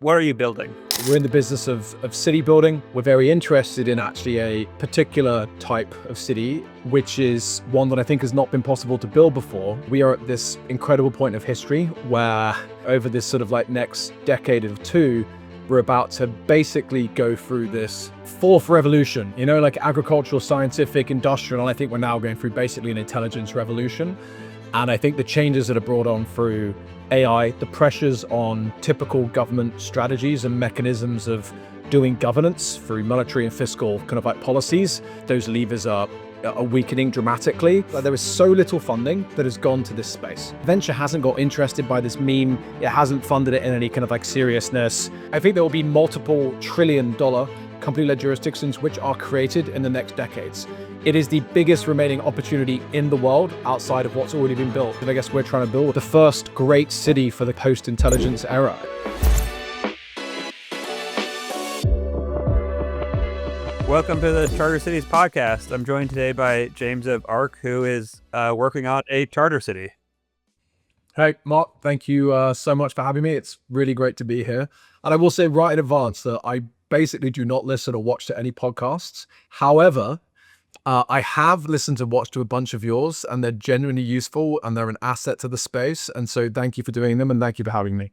what are you building? We're in the business of city building. We're very interested in actually a particular type of city, which is one that I think has not been possible to build before. We are at this incredible point of history where over this sort of like next decade or two, we're about to basically go through this fourth revolution, like agricultural, scientific, industrial, and I think we're now going through basically an intelligence revolution. And I think the changes that are brought on through AI, the pressures on typical government strategies and mechanisms of doing governance through monetary and fiscal kind of like policies, those levers are weakening dramatically. There is so little funding that has gone to this space. Venture hasn't got interested by this meme. It hasn't funded it in any kind of like seriousness. I think there will be multiple trillion-dollar company-led jurisdictions which are created in the next decades. It is the biggest remaining opportunity in the world outside of what's already been built. And I guess we're trying to build the first great city for the post-intelligence era. Welcome to the Charter Cities podcast. I'm joined today by James of Ârc, who is working on a charter city. Hey, Mark, thank you so much for having me. It's really great to be here. And I will say right in advance that I basically do not listen or watch to any podcasts. However, I have listened and watched to a bunch of yours, and they're genuinely useful and they're an asset to the space. And so thank you for doing them and thank you for having me.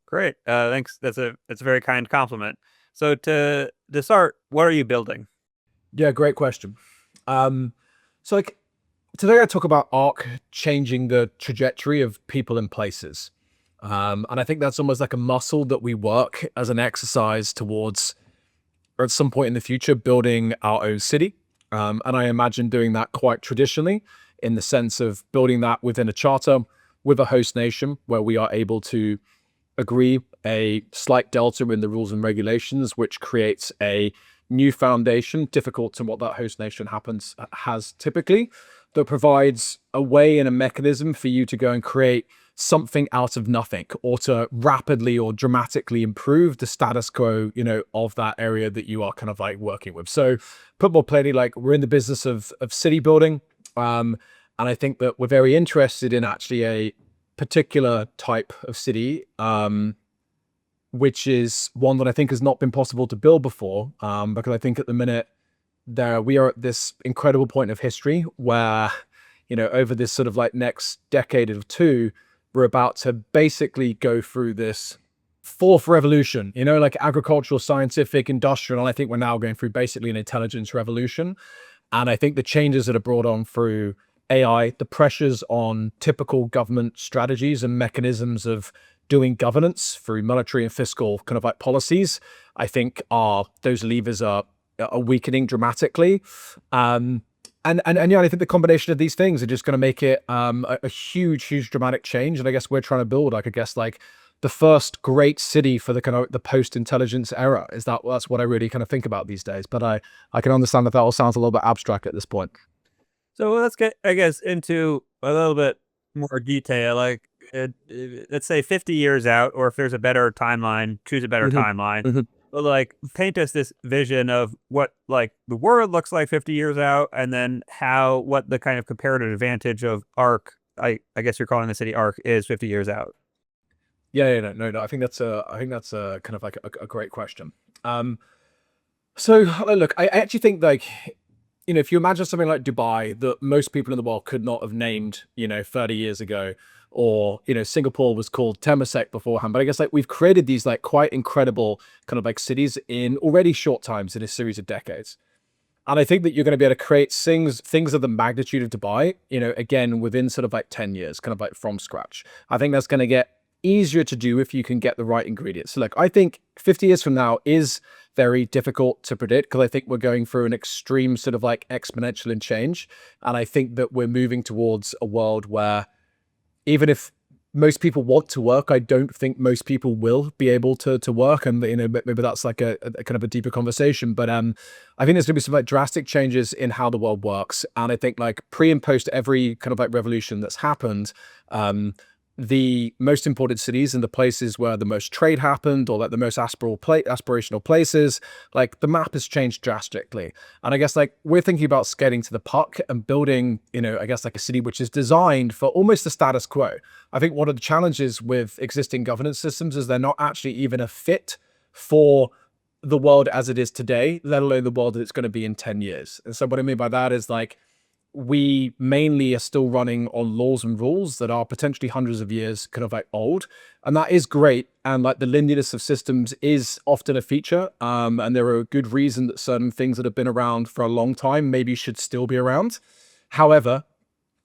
Great. Thanks. That's a very kind compliment. So to start, what are you building? Yeah, great question. Today I talk about Ârc changing the trajectory of people and places. And I think that's almost like a muscle that we work as an exercise towards, or at some point in the future, building our own city. And I imagine doing that quite traditionally in the sense of building that within a charter with a host nation where we are able to agree a slight delta in the rules and regulations, which creates a new foundation, difficult to what that host nation has typically, that provides a way and a mechanism for you to go and create something out of nothing, or to rapidly or dramatically improve the status quo, of that area that you are kind of like working with. So put more plainly, like we're in the business of city building. And I think that we're very interested in actually a particular type of city, which is one that I think has not been possible to build before. Because I think at the minute we are at this incredible point of history where, over this sort of like next decade or two, we're about to basically go through this fourth revolution, like agricultural, scientific, industrial, and I think we're now going through basically an intelligence revolution. And I think the changes that are brought on through AI, the pressures on typical government strategies and mechanisms of doing governance through monetary and fiscal kind of like policies, I think those levers are weakening dramatically. And yeah, I think the combination of these things are just going to make it a huge dramatic change. And I guess we're trying to build, like the first great city for the kind of the post-intelligence era. That's what I really kind of think about these days. But I can understand that all sounds a little bit abstract at this point. So let's get, I guess, into a little bit more detail. Like, let's say 50 years out, or if there's a better timeline, choose a better timeline. Mm-hmm. But like, paint us this vision of what like the world looks like 50 years out, and then what the kind of comparative advantage of Ârc, I guess you're calling the city Ârc, is 50 years out. Yeah, no. I think that's a kind of like a great question. So look, I actually think like, if you imagine something like Dubai that most people in the world could not have named, 30 years ago, or, Singapore was called Temasek beforehand. But I guess like we've created these like quite incredible kind of like cities in already short times in a series of decades. And I think that you're going to be able to create things of the magnitude of Dubai, again, within sort of like 10 years, kind of like from scratch. I think that's going to get easier to do if you can get the right ingredients. So like, I think 50 years from now is very difficult to predict because I think we're going through an extreme sort of like exponential in change. And I think that we're moving towards a world where even if most people want to work, I don't think most people will be able to work. And, maybe that's like a kind of a deeper conversation. But I think there's going to be some like drastic changes in how the world works. And I think like pre and post every kind of like revolution that's happened, the most important cities and the places where the most trade happened, or like the most aspirational places, like the map has changed drastically. And I guess like we're thinking about skating to the puck and building, I guess like a city which is designed for almost the status quo. I think one of the challenges with existing governance systems is they're not actually even a fit for the world as it is today, let alone the world that it's going to be in 10 years. And so what I mean by that is like, we mainly are still running on laws and rules that are potentially hundreds of years kind of like old. And that is great. And like the linearness of systems is often a feature. And there are a good reason that certain things that have been around for a long time maybe should still be around. However,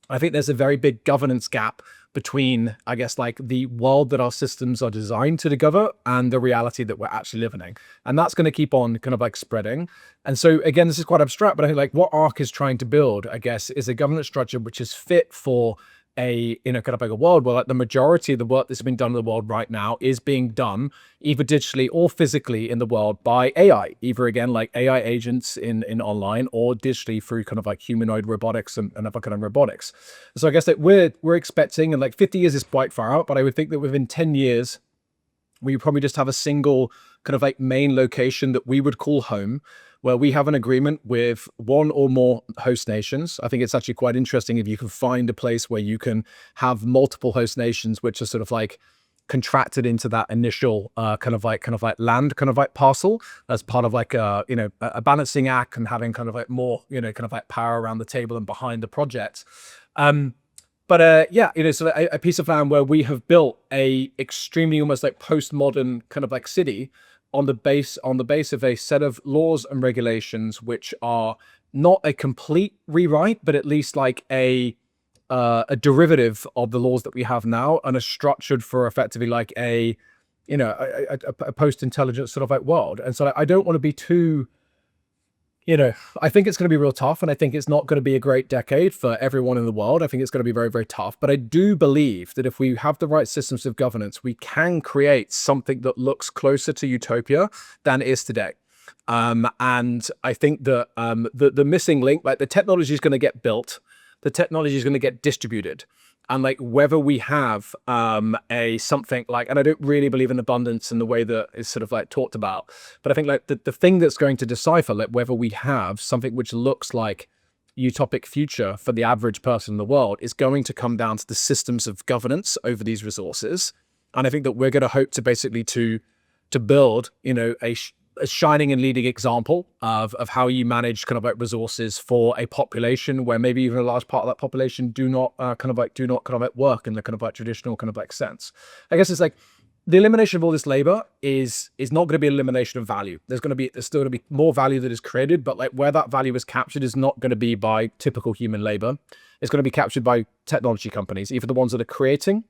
I think there's a very big governance gap between, I guess, like the world that our systems are designed to discover and the reality that we're actually living in. And that's going to keep on kind of like spreading. And so again, this is quite abstract, but I think like what Arc is trying to build, I guess, is a governance structure which is fit for a kind of like a world where like the majority of the work that's been done in the world right now is being done either digitally or physically in the world by AI, either again like AI agents in online, or digitally through kind of like humanoid robotics and other kind of robotics. So I guess that we're expecting, and like 50 years is quite far out, but I would think that within 10 years we probably just have a single kind of like main location that we would call home, where we have an agreement with one or more host nations. I think it's actually quite interesting if you can find a place where you can have multiple host nations, which are sort of like contracted into that initial kind of like land kind of like parcel as part of like a balancing act, and having kind of like more kind of like power around the table and behind the project. Yeah, so a piece of land where we have built a extremely almost like postmodern kind of like city on the base of a set of laws and regulations, which are not a complete rewrite, but at least like a derivative of the laws that we have now, and are structured for effectively like a post-intelligence sort of like world. And so I don't want to be too, I think it's going to be real tough, and I think it's not going to be a great decade for everyone in the world. I think it's going to be very, very tough. But I do believe that if we have the right systems of governance, we can create something that looks closer to utopia than it is today. And I think that the missing link, like the technology is going to get built, the technology is going to get distributed. And like whether we have something like, and I don't really believe in abundance in the way that is sort of like talked about, but I think like the thing that's going to decipher like whether we have something which looks like utopic future for the average person in the world is going to come down to the systems of governance over these resources. And I think that we're going to hope to basically to build, a shining and leading example of how you manage kind of like resources for a population where maybe even a large part of that population do not work in the kind of like traditional kind of like sense. I guess it's like the elimination of all this labor is not going to be an elimination of value. There's still going to be more value that is created, but like where that value is captured is not going to be by typical human labor. It's going to be captured by technology companies, either the ones that are creating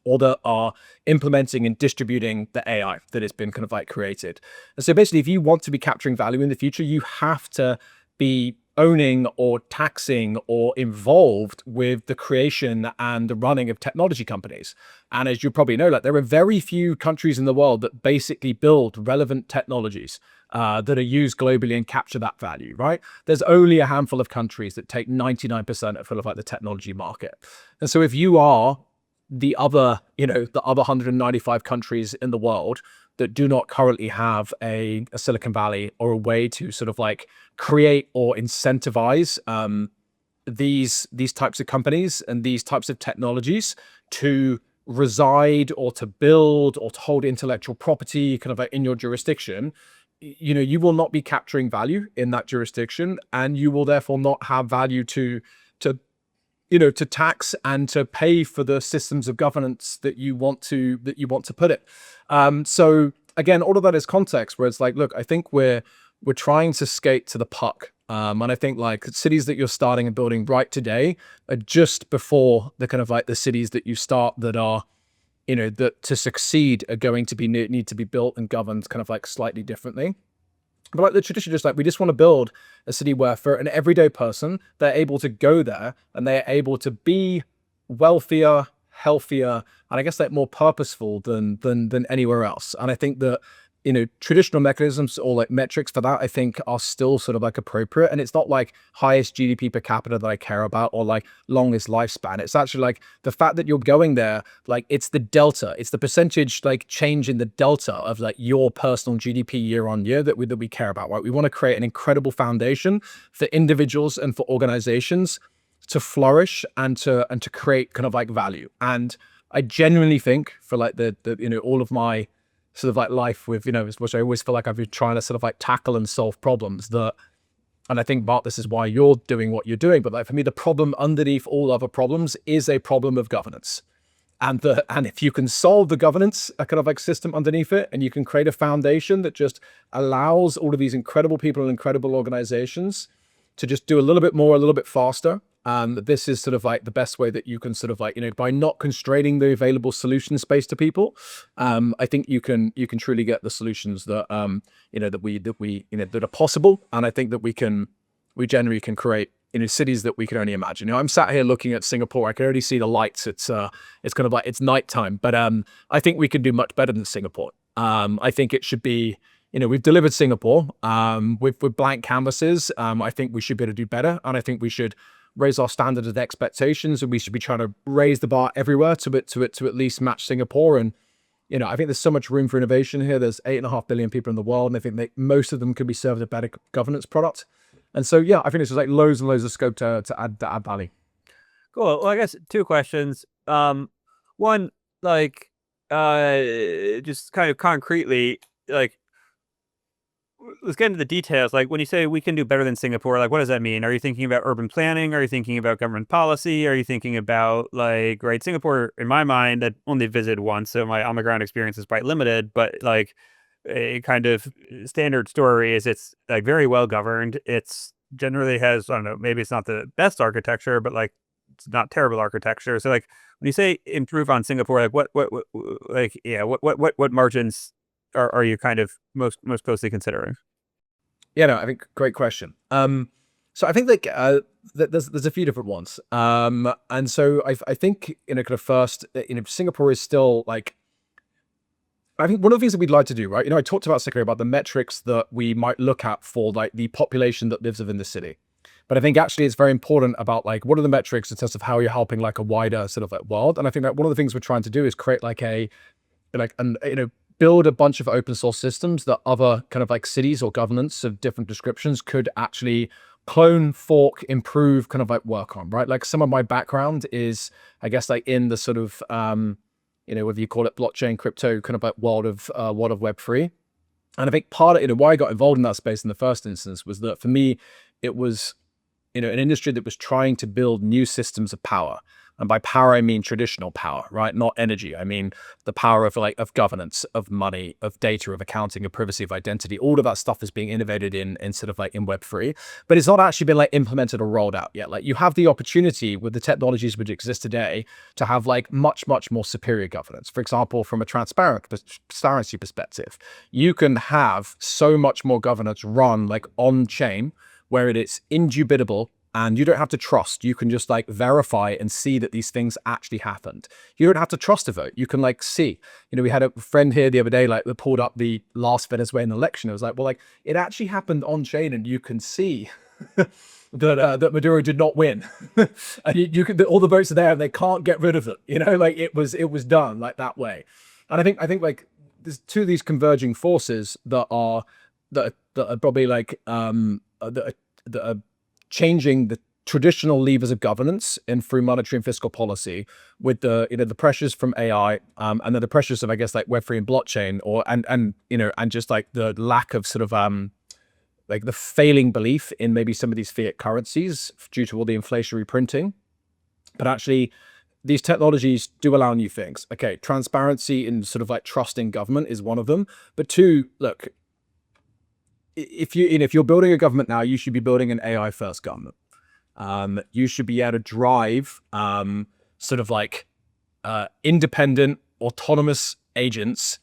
or that are implementing and distributing the AI that has been kind of like created. And so basically, if you want to be capturing value in the future, you have to be owning or taxing or involved with the creation and the running of technology companies. And as you probably know, like there are very few countries in the world that basically build relevant technologies that are used globally and capture that value, right? There's only a handful of countries that take 99% of kind of like the technology market. And so if you are the other 195 countries in the world that do not currently have a Silicon Valley or a way to sort of like create or incentivize these types of companies and these types of technologies to reside or to build or to hold intellectual property kind of like in your jurisdiction, you will not be capturing value in that jurisdiction, and you will therefore not have value to tax and to pay for the systems of governance that you want to put it. So again, all of that is context where it's like, look, I think we're trying to skate to the puck. And I think like cities that you're starting and building right today are just before the kind of like the cities that you start that are, that to succeed are going to need to be built and governed kind of like slightly differently. But like the tradition, just like we just want to build a city where for an everyday person, they're able to go there and they're able to be wealthier, healthier, and I guess like more purposeful than anywhere else. And I think that traditional mechanisms or like metrics for that, I think are still sort of like appropriate. And it's not like highest GDP per capita that I care about or like longest lifespan. It's actually like the fact that you're going there, like it's the delta, it's the percentage like change in the delta of like your personal GDP year on year that we care about, right? We want to create an incredible foundation for individuals and for organizations to flourish and to create kind of like value. And I genuinely think for like the all of my sort of like life with, which I always feel like I've been trying to sort of like tackle and solve problems and I think, Mark, this is why you're doing what you're doing. But like for me, the problem underneath all other problems is a problem of governance. And if you can solve the governance, a kind of like system underneath it, and you can create a foundation that just allows all of these incredible people and incredible organizations to just do a little bit more, a little bit faster. This is sort of like the best way that you can sort of like, by not constraining the available solution space to people. I think you can truly get the solutions that, that are possible. And I think that we generally can create, cities that we can only imagine. I'm sat here looking at Singapore. I can already see the lights. It's kind of like, it's nighttime, but I think we can do much better than Singapore. I think it should be, we've delivered Singapore with blank canvases. I think we should be able to do better. And I think we should raise our standard of expectations, and we should be trying to raise the bar everywhere to at least match Singapore. And I think there's so much room for innovation here. There's 8.5 billion people in the world, and I think that most of them could be served a better governance product. And so I think there's like loads and loads of scope to add value. Cool. Well, I guess 2 questions. One, like just kind of concretely, like, let's get into the details. Like when you say we can do better than Singapore, like what does that mean? Are you thinking about urban planning? Are you thinking about government policy? Are you thinking about like, right, Singapore, in my mind, I only visited once, so my on the ground experience is quite limited, but like a kind of standard story is it's like very well governed. It's generally has, I don't know, maybe it's not the best architecture, but like it's not terrible architecture. So like when you say improve on Singapore, like what margins are you kind of most closely considering? Yeah, no, I think great question. So I think like there's a few different ones. And so I think kind of first, Singapore is still like, I think one of the things that we'd like to do, right? I talked about secondly about the metrics that we might look at for like the population that lives within the city. But I think actually it's very important about like, what are the metrics in terms of how you're helping like a wider sort of like world. And I think that one of the things we're trying to do is create like build a bunch of open source systems that other kind of like cities or governments of different descriptions could actually clone, fork, improve, kind of like work on, right? Like some of my background is, I guess, like in the sort of, whether you call it blockchain, crypto, kind of like world of Web3. And I think part of, why I got involved in that space in the first instance was that for me, it was, an industry that was trying to build new systems of power. And by power, I mean traditional power, right? Not energy. I mean the power of governance, of money, of data, of accounting, of privacy, of identity. All of that stuff is being innovated in sort of like in Web3, but it's not actually been like implemented or rolled out yet. Like you have the opportunity with the technologies which exist today to have like much more superior governance. For example, from a transparency perspective, you can have so much more governance run like on chain where it is indubitable. And you don't have to trust. You can just like verify and see that these things actually happened. You don't have to trust a vote. You can like see. We had a friend here the other day like that pulled up the last Venezuelan election. It was like, well, like it actually happened on chain, and you can see that Maduro did not win. And you can, all the votes are there, and they can't get rid of them. Like it was done like that way. And I think like there's two of these converging forces that are probably like that are changing the traditional levers of governance and through monetary and fiscal policy with the the pressures from AI and then the pressures of, I guess, like Web3 and blockchain, or and just like the lack of sort of like the failing belief in maybe some of these fiat currencies due to all the inflationary printing. But actually these technologies do allow new things. Okay, transparency and sort of like trusting government is one of them. But two, look, if you're building a government now, you should be building an AI first government. You should be able to drive sort of like independent, autonomous agents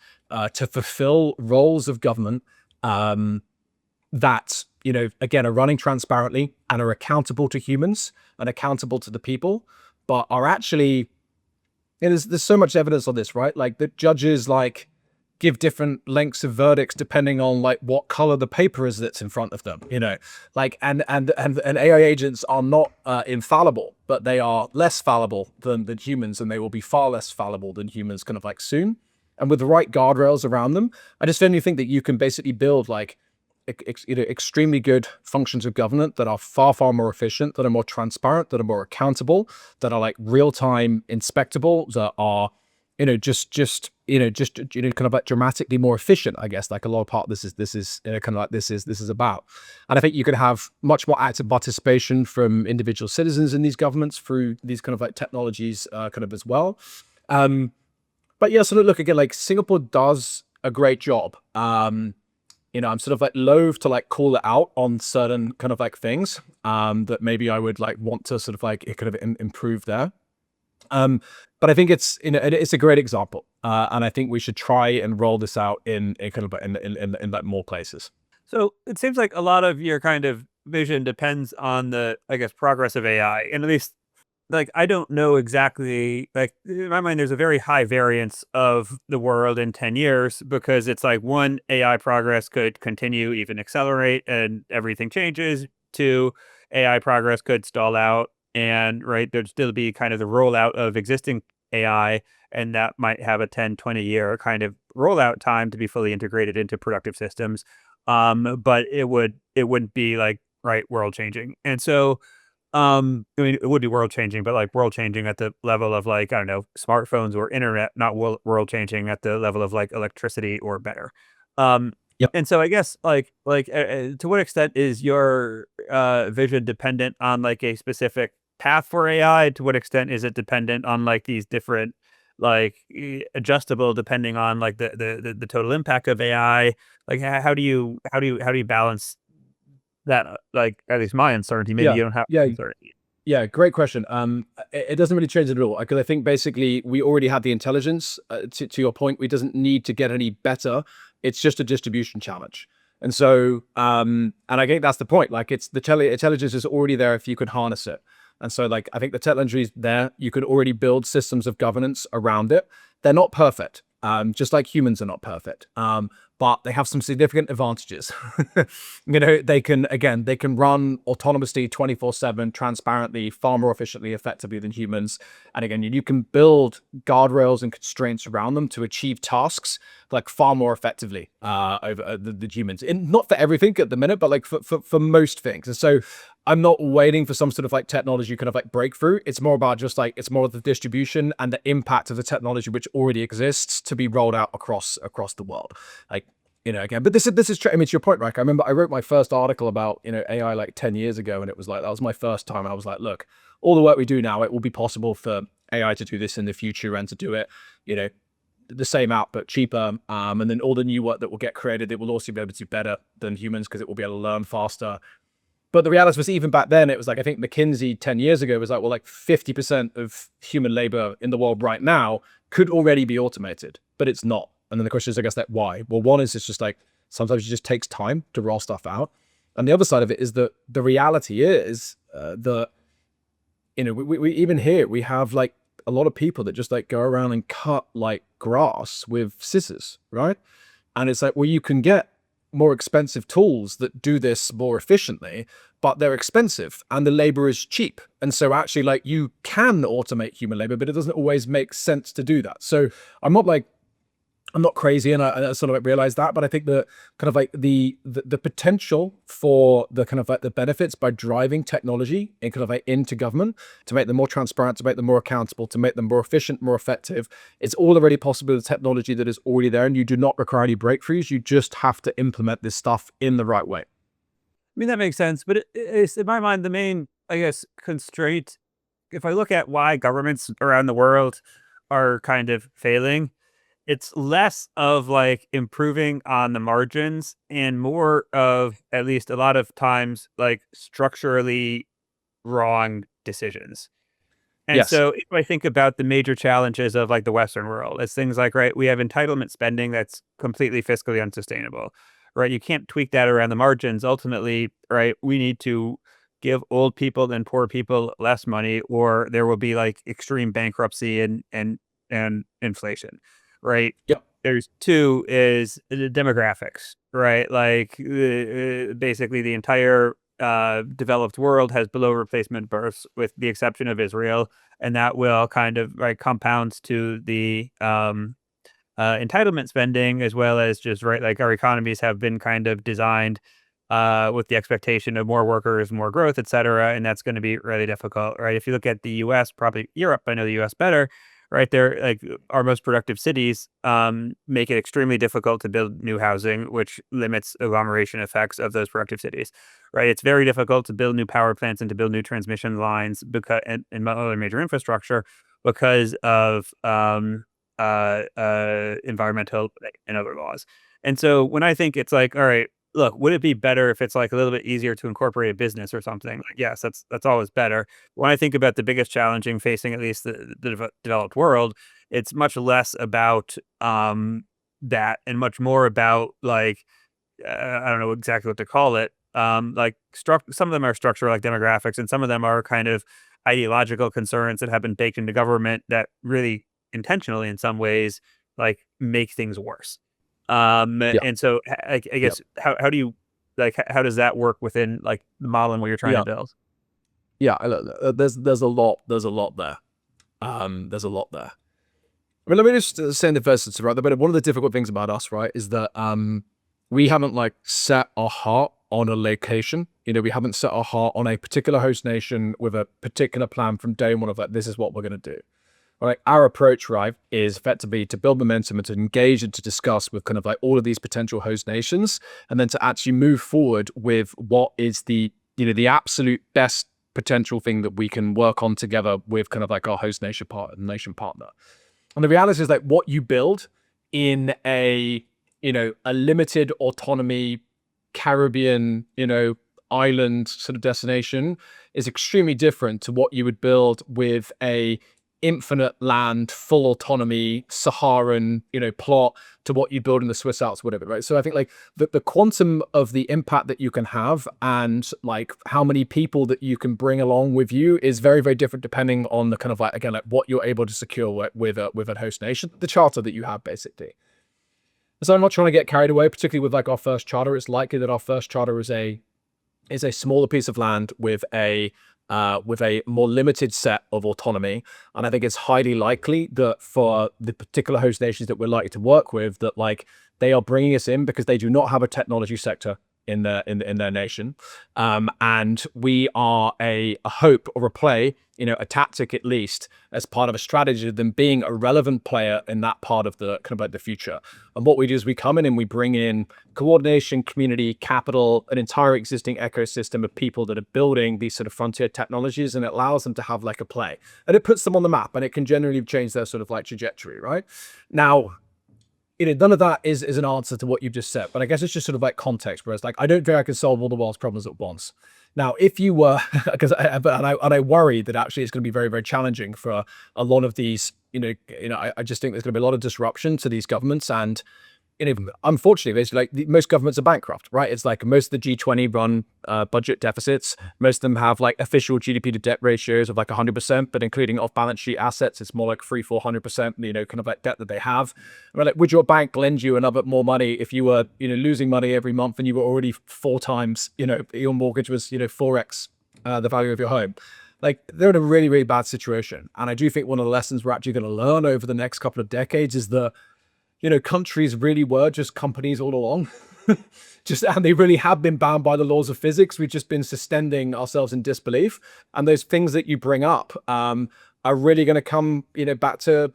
to fulfill roles of government that again are running transparently and are accountable to humans and accountable to the people, but are actually there's so much evidence on this, right? Like the judges like give different lengths of verdicts depending on like what color the paper is that's in front of them, like, and AI agents are not infallible, but they are less fallible than humans, and they will be far less fallible than humans kind of like soon. And with the right guardrails around them, I just genuinely think that you can basically build like extremely good functions of government that are far, far more efficient, that are more transparent, that are more accountable, that are like real-time inspectable, that are, just kind of like dramatically more efficient, I guess, like a lot of part of this is kind of like this is about. And I think you can have much more active participation from individual citizens in these governments through these kind of like technologies kind of as well. But yeah, so look, again, like Singapore does a great job. I'm sort of like loath to like call it out on certain kind of like things that maybe I would like want to sort of like kind of improve there. But I think it's it's a great example, and I think we should try and roll this out in kind of in like more places. So it seems like a lot of your kind of vision depends on the, I guess, progress of AI. And at least, like, I don't know exactly, like, in my mind, there's a very high variance of the world in 10 years because it's like one, AI progress could continue, even accelerate, and everything changes. Two, AI progress could stall out, and right, there'd still be kind of the rollout of existing AI, and that might have a 10, 20-year kind of rollout time to be fully integrated into productive systems. But it wouldn't be like, right, world changing. And so, I mean, it would be world changing, but like world changing at the level of like, I don't know, smartphones or internet, not world changing at the level of like electricity or better. Um, Yep. and so I guess to what extent is your vision dependent on like a specific path for AI? To what extent is it dependent on like these different adjustable depending on like the total impact of AI? Like how do you balance that, like, at least my uncertainty, maybe Yeah. you don't have Yeah. uncertainty. Yeah, great question. It doesn't really change it at all because I think basically we already have the intelligence. To your point, we doesn't need to get any better. It's just a distribution challenge. And so, and I think that's the point. Like, it's the intelligence is already there if you could harness it. And so, like, I think the technology is there. You could already build systems of governance around it. They're not perfect, just like humans are not perfect. But they have some significant advantages. They can run autonomously 24/7, transparently, far more efficiently, effectively than humans. And again, you can build guardrails and constraints around them to achieve tasks like far more effectively over the humans. Not for everything at the minute, but like for most things. And so I'm not waiting for some sort of like technology kind of like breakthrough. It's more about just like, it's more of the distribution and the impact of the technology which already exists to be rolled out across the world. Like, again, but this is true. I mean, to your point, right? I remember I wrote my first article about, AI like 10 years ago, and it was like, that was my first time. I was like, look, all the work we do now, it will be possible for AI to do this in the future and to do it, the same output cheaper. And then all the new work that will get created, it will also be able to do better than humans because it will be able to learn faster. But the reality was, even back then, it was like, I think McKinsey 10 years ago was like, well, like 50% of human labor in the world right now could already be automated, but it's not. And then the question is, I guess, that why? Well, one is it's just like, sometimes it just takes time to roll stuff out. And the other side of it is that the reality is that, we even here, we have like a lot of people that just like go around and cut like grass with scissors, right? And it's like, well, you can get more expensive tools that do this more efficiently, but they're expensive and the labor is cheap. And so actually, like, you can automate human labor, but it doesn't always make sense to do that. So I'm not crazy, and I sort of like realize that, but I think that kind of like the potential for the kind of like the benefits by driving technology and kind of like into government to make them more transparent, to make them more accountable, to make them more efficient, more effective, it's all already possible with technology that is already there, and you do not require any breakthroughs. You just have to implement this stuff in the right way. I mean, that makes sense, but it's, in my mind, the main, I guess, constraint, if I look at why governments around the world are kind of failing, it's less of like improving on the margins and more of, at least a lot of times, like structurally wrong decisions. And Yes. so if I think about the major challenges of like the Western world, it's things like, right, we have entitlement spending that's completely fiscally unsustainable, right? You can't tweak that around the margins. Ultimately, right, we need to give old people and poor people less money, or there will be like extreme bankruptcy and inflation, right? Yep. there's two is the demographics, right? Like basically the entire developed world has below replacement births, with the exception of Israel, and that will kind of right compounds to the entitlement spending, as well as just right like our economies have been kind of designed with the expectation of more workers, more growth, et cetera, and that's going to be really difficult, right? If you look at the U.S., probably Europe, I know the U.S. better, right? They're like our most productive cities make it extremely difficult to build new housing, which limits agglomeration effects of those productive cities, right? It's very difficult to build new power plants and to build new transmission lines because and other major infrastructure because of environmental and other laws. And so when I think it's like, all right, look, would it be better if it's like a little bit easier to incorporate a business or something? Like, yes, that's always better. When I think about the biggest challenging facing at least the developed world, it's much less about that and much more about like I don't know exactly what to call it. Like some of them are structural, like demographics, and some of them are kind of ideological concerns that have been baked into government that really intentionally, in some ways, like make things worse. Yeah. And so I Yeah. guess how do you like how does that work within like the modeling what you're trying to Yeah. build? Yeah. There's a lot. There's a lot there. There's a lot there. I mean, let me just say in the first instance, right? But one of the difficult things about us, right, is that we haven't like set our heart on a location. You know, we haven't set our heart on a particular host nation with a particular plan from day one of like, this is what we're going to do. Right. Our approach, right, is effectively to build momentum and to engage and to discuss with kind of like all of these potential host nations, and then to actually move forward with what is the, you know, the absolute best potential thing that we can work on together with kind of like our host nation partner. And the reality is like what you build in a, you know, a limited autonomy Caribbean, you know, island sort of destination is extremely different to what you would build with a infinite land, full autonomy, Saharan, you know, plot to what you build in the Swiss Alps, whatever, right? So I think like the quantum of the impact that you can have and like how many people that you can bring along with you is very, very different depending on the kind of like, again, like what you're able to secure with a host nation, the charter that you have basically. So I'm not trying to get carried away, particularly with like our first charter. It's likely that our first charter is a smaller piece of land with a more limited set of autonomy. And I think it's highly likely that for the particular host nations that we're likely to work with, that like they are bringing us in because they do not have a technology sector in their nation, and we are a hope or a play, you know, a tactic at least as part of a strategy of them being a relevant player in that part of the kind of like the future. And what we do is we come in and we bring in coordination, community, capital, an entire existing ecosystem of people that are building these sort of frontier technologies, and it allows them to have like a play, and it puts them on the map, and it can generally change their sort of like trajectory, right? Now, you know, none of that is an answer to what you've just said, but I guess it's just sort of like context, whereas like, I don't think I can solve all the world's problems at once. Now, if you were, because I worry that actually it's going to be very, very challenging for a lot of these, I just think there's going to be a lot of disruption to these governments. And, unfortunately, basically, like most governments are bankrupt, right? It's like most of the G20 run budget deficits. Most of them have like official GDP to debt ratios of like 100%, but including off balance sheet assets, it's more like 300-400%, kind of like debt that they have. I mean, like, would your bank lend you another more money if you were, losing money every month and you were already 4 times, your mortgage was, 4x the value of your home? Like, they're in a really, really bad situation. And I do think one of the lessons we're actually going to learn over the next couple of decades is that, countries really were just companies all along. And they really have been bound by the laws of physics. We've just been suspending ourselves in disbelief. And those things that you bring up are really going to come, back to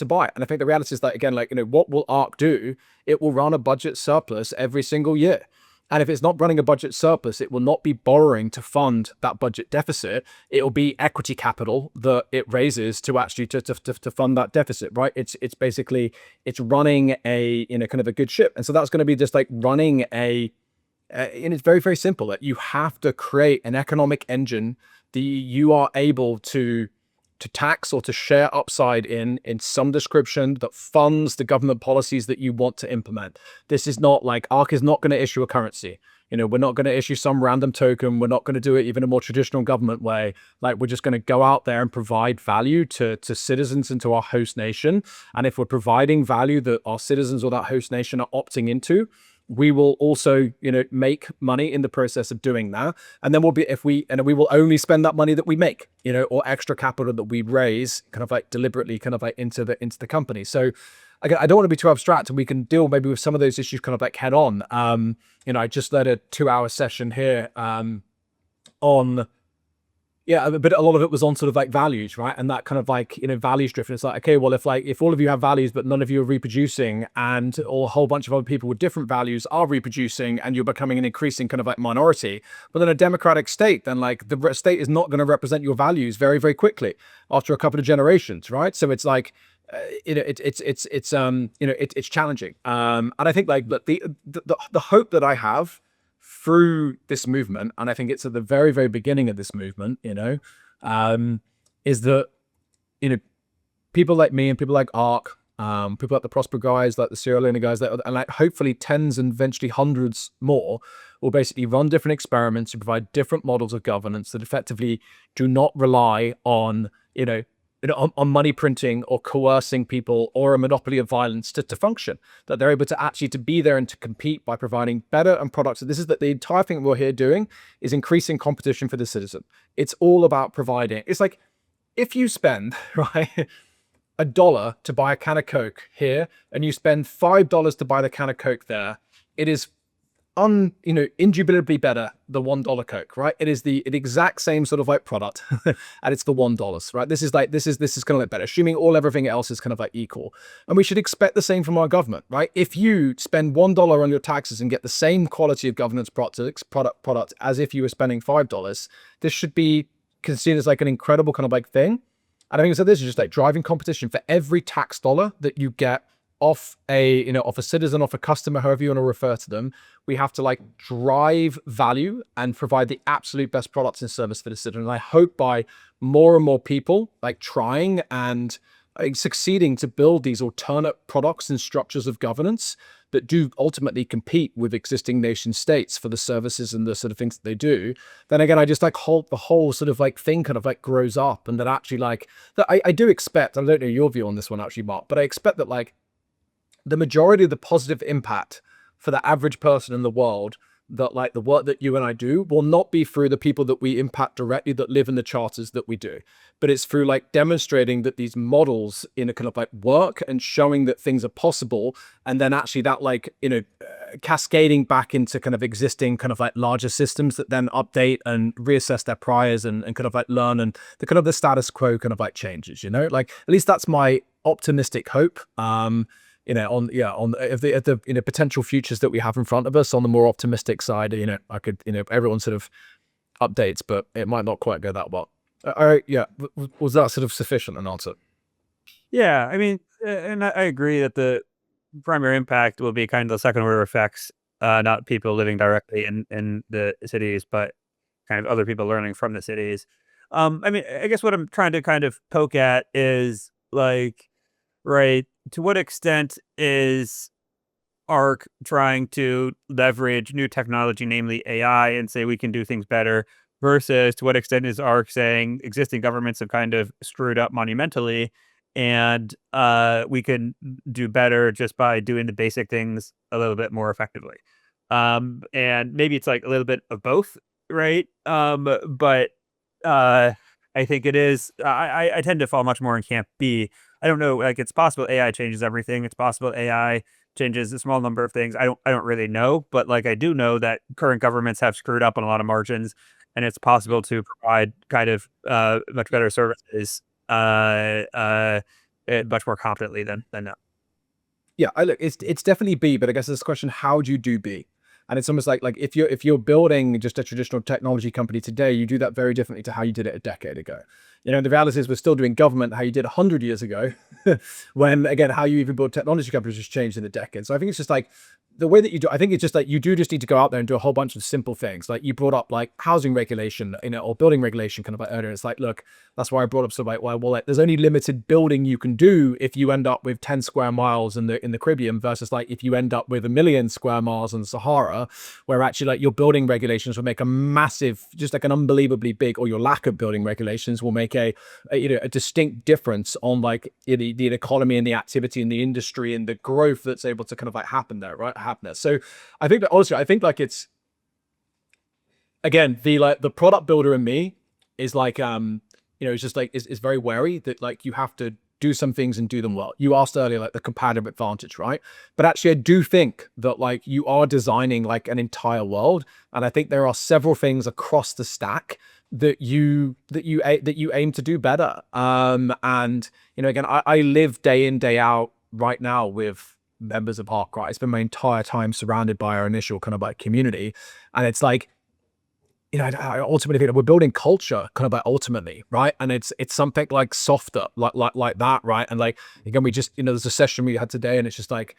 bite. And I think the reality is that, again, like, what will Ârc do? It will run a budget surplus every single year. And if it's not running a budget surplus, it will not be borrowing to fund that budget deficit. It will be equity capital that it raises to actually to fund that deficit, right? It's basically, it's running a, kind of a good ship. And so that's going to be just like running and it's very, very simple, that you have to create an economic engine that you are able to to tax or to share upside in some description that funds the government policies that you want to implement. This is not like Arc is not going to issue a currency. We're not going to issue some random token. We're not going to do it even a more traditional government way. Like, we're just going to go out there and provide value to citizens and to our host nation. And if we're providing value that our citizens or that host nation are opting into, we will also, make money in the process of doing that. And then we will only spend that money that we make, or extra capital that we raise kind of like deliberately kind of like into the company. So again, I don't want to be too abstract, and we can deal maybe with some of those issues kind of like head on. I just led a 2-hour session here on, but a lot of it was on sort of like values, right? And that kind of like, values driven. It's like, okay, well, if all of you have values, but none of you are reproducing, and or a whole bunch of other people with different values are reproducing, and you're becoming an increasing kind of like minority, but in a democratic state, then like the state is not going to represent your values very, very quickly after a couple of generations, right? So it's like, it's challenging. And I think like the hope that I have through this movement, and I think it's at the very, very beginning of this movement, is that, people like me and people like Arc, people like the Prospera guys, like the Sierra Leone guys, and like hopefully tens and eventually hundreds more will basically run different experiments to provide different models of governance that effectively do not rely on, on money printing or coercing people or a monopoly of violence to function, that they're able to actually to be there and to compete by providing better and products. So this is that the entire thing we're here doing is increasing competition for the citizen. It's all about providing. It's like if you spend, right, $1 to buy a can of Coke here, and you spend $5 to buy the can of Coke there, it is indubitably better than $1 Coke, right? It is the exact same sort of like product, and it's the $1, right? This is kind of like better, assuming everything else is kind of like equal. And we should expect the same from our government, right? If you spend $1 on your taxes and get the same quality of governance product as if you were spending $5, this should be considered as like an incredible kind of like thing. And I think so. This is just like driving competition for every tax dollar that you get off a citizen, off a customer, however you want to refer to them. We have to like drive value and provide the absolute best products and service for the citizen. And I hope by more and more people like trying and succeeding to build these alternate products and structures of governance that do ultimately compete with existing nation states for the services and the sort of things that they do, then again, I just like the whole sort of like thing kind of like grows up, and that actually like that I do expect, I don't know your view on this one actually, Mark, but I expect that like the majority of the positive impact for the average person in the world, that like the work that you and I do will not be through the people that we impact directly that live in the charters that we do, but it's through like demonstrating that these models in a kind of like work and showing that things are possible. And then actually that like, cascading back into kind of existing kind of like larger systems that then update and reassess their priors and kind of like learn, and the kind of the status quo kind of like changes, like at least that's my optimistic hope. On the potential futures that we have in front of us on the more optimistic side, I could, everyone sort of updates, but it might not quite go that well. Was that sort of sufficient an answer? Yeah, I mean, and I agree that the primary impact will be kind of the second order effects, not people living directly in the cities, but kind of other people learning from the cities. I mean, I guess what I'm trying to kind of poke at is like, right, to what extent is Arc trying to leverage new technology, namely AI, and say we can do things better, versus to what extent is Arc saying existing governments have kind of screwed up monumentally, and we can do better just by doing the basic things a little bit more effectively. And maybe it's like a little bit of both, right? But I think it is. I tend to fall much more in camp B. I don't know. Like, it's possible AI changes everything. It's possible AI changes a small number of things. I don't really know, but like I do know that current governments have screwed up on a lot of margins, and it's possible to provide kind of much better services, much more competently than now. Yeah, it's definitely B, but I guess this question: how do you do B? And it's almost like if you're building just a traditional technology company today, you do that very differently to how you did it a decade ago. The reality is we're still doing government how you did 100 years ago, when again how you even build technology companies has changed in a decade. So I think it's just like the way that you do, I think it's just like you do just need to go out there and do a whole bunch of simple things. Like you brought up like housing regulation, or building regulation kind of like earlier. It's like, look, that's why I brought up sort of like, well, like, there's only limited building you can do if you end up with 10 square miles in the Caribbean versus like if you end up with 1,000,000 square miles in the Sahara, where actually like your building regulations will make a massive, just like an unbelievably big, or your lack of building regulations will make a distinct difference on like the economy and the activity and the industry and the growth that's able to kind of like happen there, right? So I think that honestly, I think like it's, again, the product builder in me is like, it's just like, is very wary that like you have to do some things and do them well. You asked earlier, like the comparative advantage, right? But actually I do think that like you are designing like an entire world. And I think there are several things across the stack that you aim to do better. And, again, I live day in, day out right now with members of Ârc, right? I spend my entire time surrounded by our initial kind of like community. And it's like, I ultimately think that we're building culture kind of like ultimately, right? And it's something like softer, like that, right? And like, again, we just, there's a session we had today and it's just like,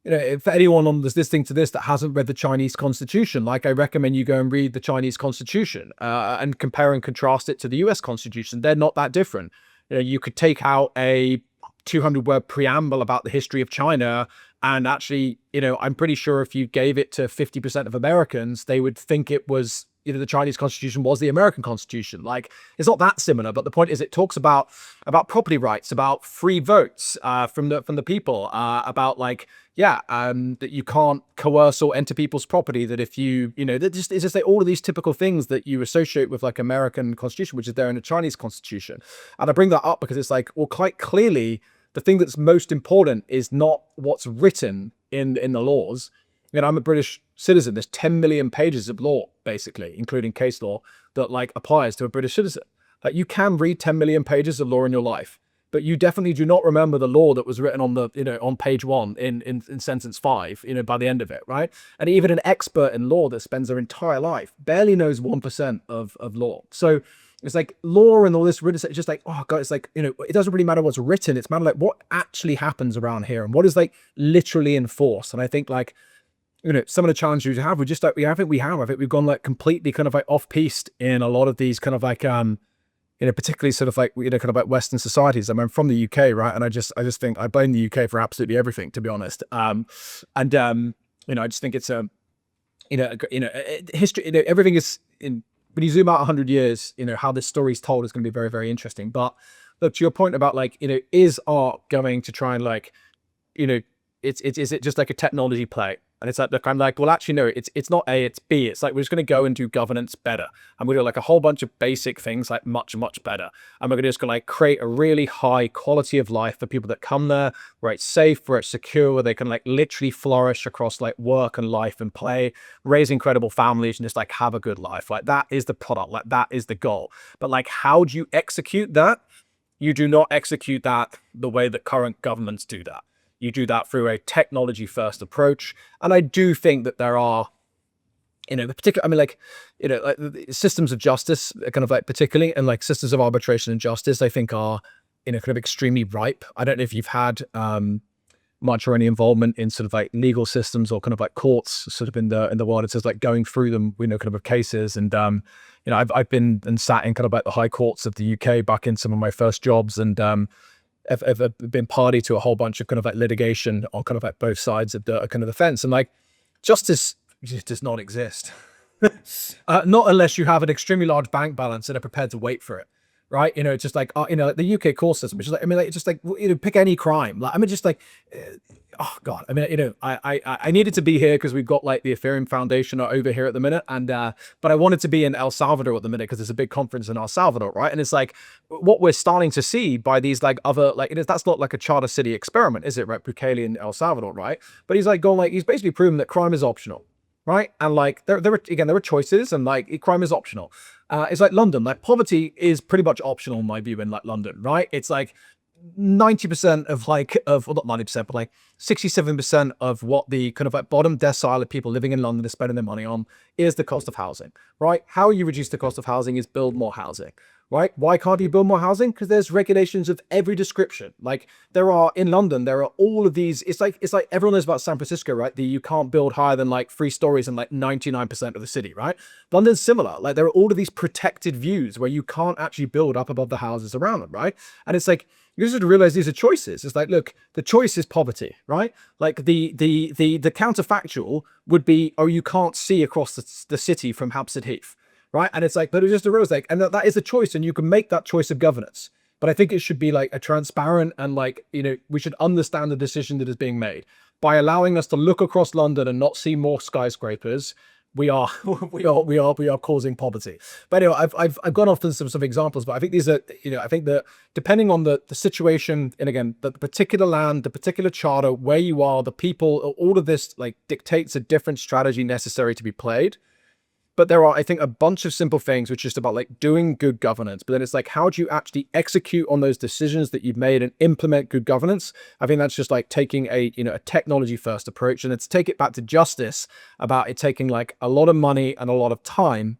if anyone on this listening to this that hasn't read the Chinese Constitution, like I recommend you go and read the Chinese Constitution and compare and contrast it to the US Constitution. They're not that different. You could take out a 200-word preamble about the history of China, and actually, I'm pretty sure if you gave it to 50% of Americans, they would think it was, the Chinese Constitution was the American Constitution. Like, it's not that similar, but the point is it talks about property rights, about free votes from the people, about like, that you can't coerce or enter people's property, that if you, it's just like all of these typical things that you associate with like American Constitution, which is there in the Chinese Constitution. And I bring that up because it's like, well, quite clearly, the thing that's most important is not what's written in the laws. I'm a British citizen. There's 10 million pages of law, basically, including case law, that like applies to a British citizen. Like you can read 10 million pages of law in your life, but you definitely do not remember the law that was written on the, on page 1 in sentence 5, by the end of it, right? And even an expert in law that spends their entire life barely knows 1% of law. So it's like law and all this written, it's just like, oh God, it's like, it doesn't really matter what's written. It's matter like what actually happens around here and what is like literally enforced. And I think like, some of the challenges we have, we just like, I think we've gone like completely kind of like off piste in a lot of these kind of like, particularly sort of like, kind of like Western societies. I mean, I'm from the UK, right? And I just think I blame the UK for absolutely everything, to be honest. I just think it's history, everything is in, when you zoom out 100 years, how this story is told is going to be very, very interesting. But look, to your point about like, is art going to try and like, is it just like a technology play? And it's like, look, I'm like, well, actually, no, it's not A, it's B. It's like, we're just going to go and do governance better. And we're going to do like a whole bunch of basic things, like much, much better. And we're going to just like create a really high quality of life for people that come there, where it's safe, where it's secure, where they can like literally flourish across like work and life and play, raise incredible families and just like have a good life. Like that is the product, like that is the goal. But like, how do you execute that? You do not execute that the way that current governments do that. You do that through a technology-first approach. And I do think that there are, particular, I mean, like, like systems of justice, kind of like particularly, and like systems of arbitration and justice, I think are, kind of extremely ripe. I don't know if you've had much or any involvement in sort of like legal systems or kind of like courts sort of in the world. It's just like going through them, kind of cases. And, I've been and sat in kind of like the high courts of the UK back in some of my first jobs, and I've been party to a whole bunch of kind of like litigation on kind of like both sides of the kind of the fence. And like justice just does not exist. Not unless you have an extremely large bank balance and are prepared to wait for it. Right. It's just like, like the UK court system, which is like, I mean, like, just like, pick any crime. Like, I mean, just like, oh God, I mean, I needed to be here because we've got like the Ethereum Foundation over here at the minute. And, but I wanted to be in El Salvador at the minute because there's a big conference in El Salvador. Right. And it's like what we're starting to see by these like other, like, that's not like a charter city experiment, is it? Right. Bukele in El Salvador. Right. But he's like going like, he's basically proven that crime is optional. Right. And like, there are choices, and like crime is optional. It's like London, like poverty is pretty much optional in my view in like London, right? It's like 90% of like, well, not 90%, but like 67% of what the kind of like bottom decile of people living in London are spending their money on is the cost of housing, right? How you reduce the cost of housing is build more housing. right? Why can't you build more housing? Because there's regulations of every description. Like there are in London, there are all of these. It's like everyone knows about San Francisco, right? You can't build higher than like 3 stories in like 99% of the city, right? London's similar. Like there are all of these protected views where you can't actually build up above the houses around them, right? And it's like you just realize these are choices. It's like, look, the choice is poverty, right? Like the counterfactual would be, oh, you can't see across the city from Hampstead Heath. Right. And it's like, but it's just a real like, and that is a choice and you can make that choice of governance. But I think it should be like a transparent and like, we should understand the decision that is being made by allowing us to look across London and not see more skyscrapers. We are causing poverty. But anyway, I've gone off to some examples, but I think these are, I think that depending on the situation, and again, the particular land, the particular charter, where you are, the people, all of this like dictates a different strategy necessary to be played. But there are, I think, a bunch of simple things which is just about like doing good governance. But then it's like, how do you actually execute on those decisions that you've made and implement good governance? I think that's just like taking a technology first approach. And to take it back to justice, about it taking like a lot of money and a lot of time.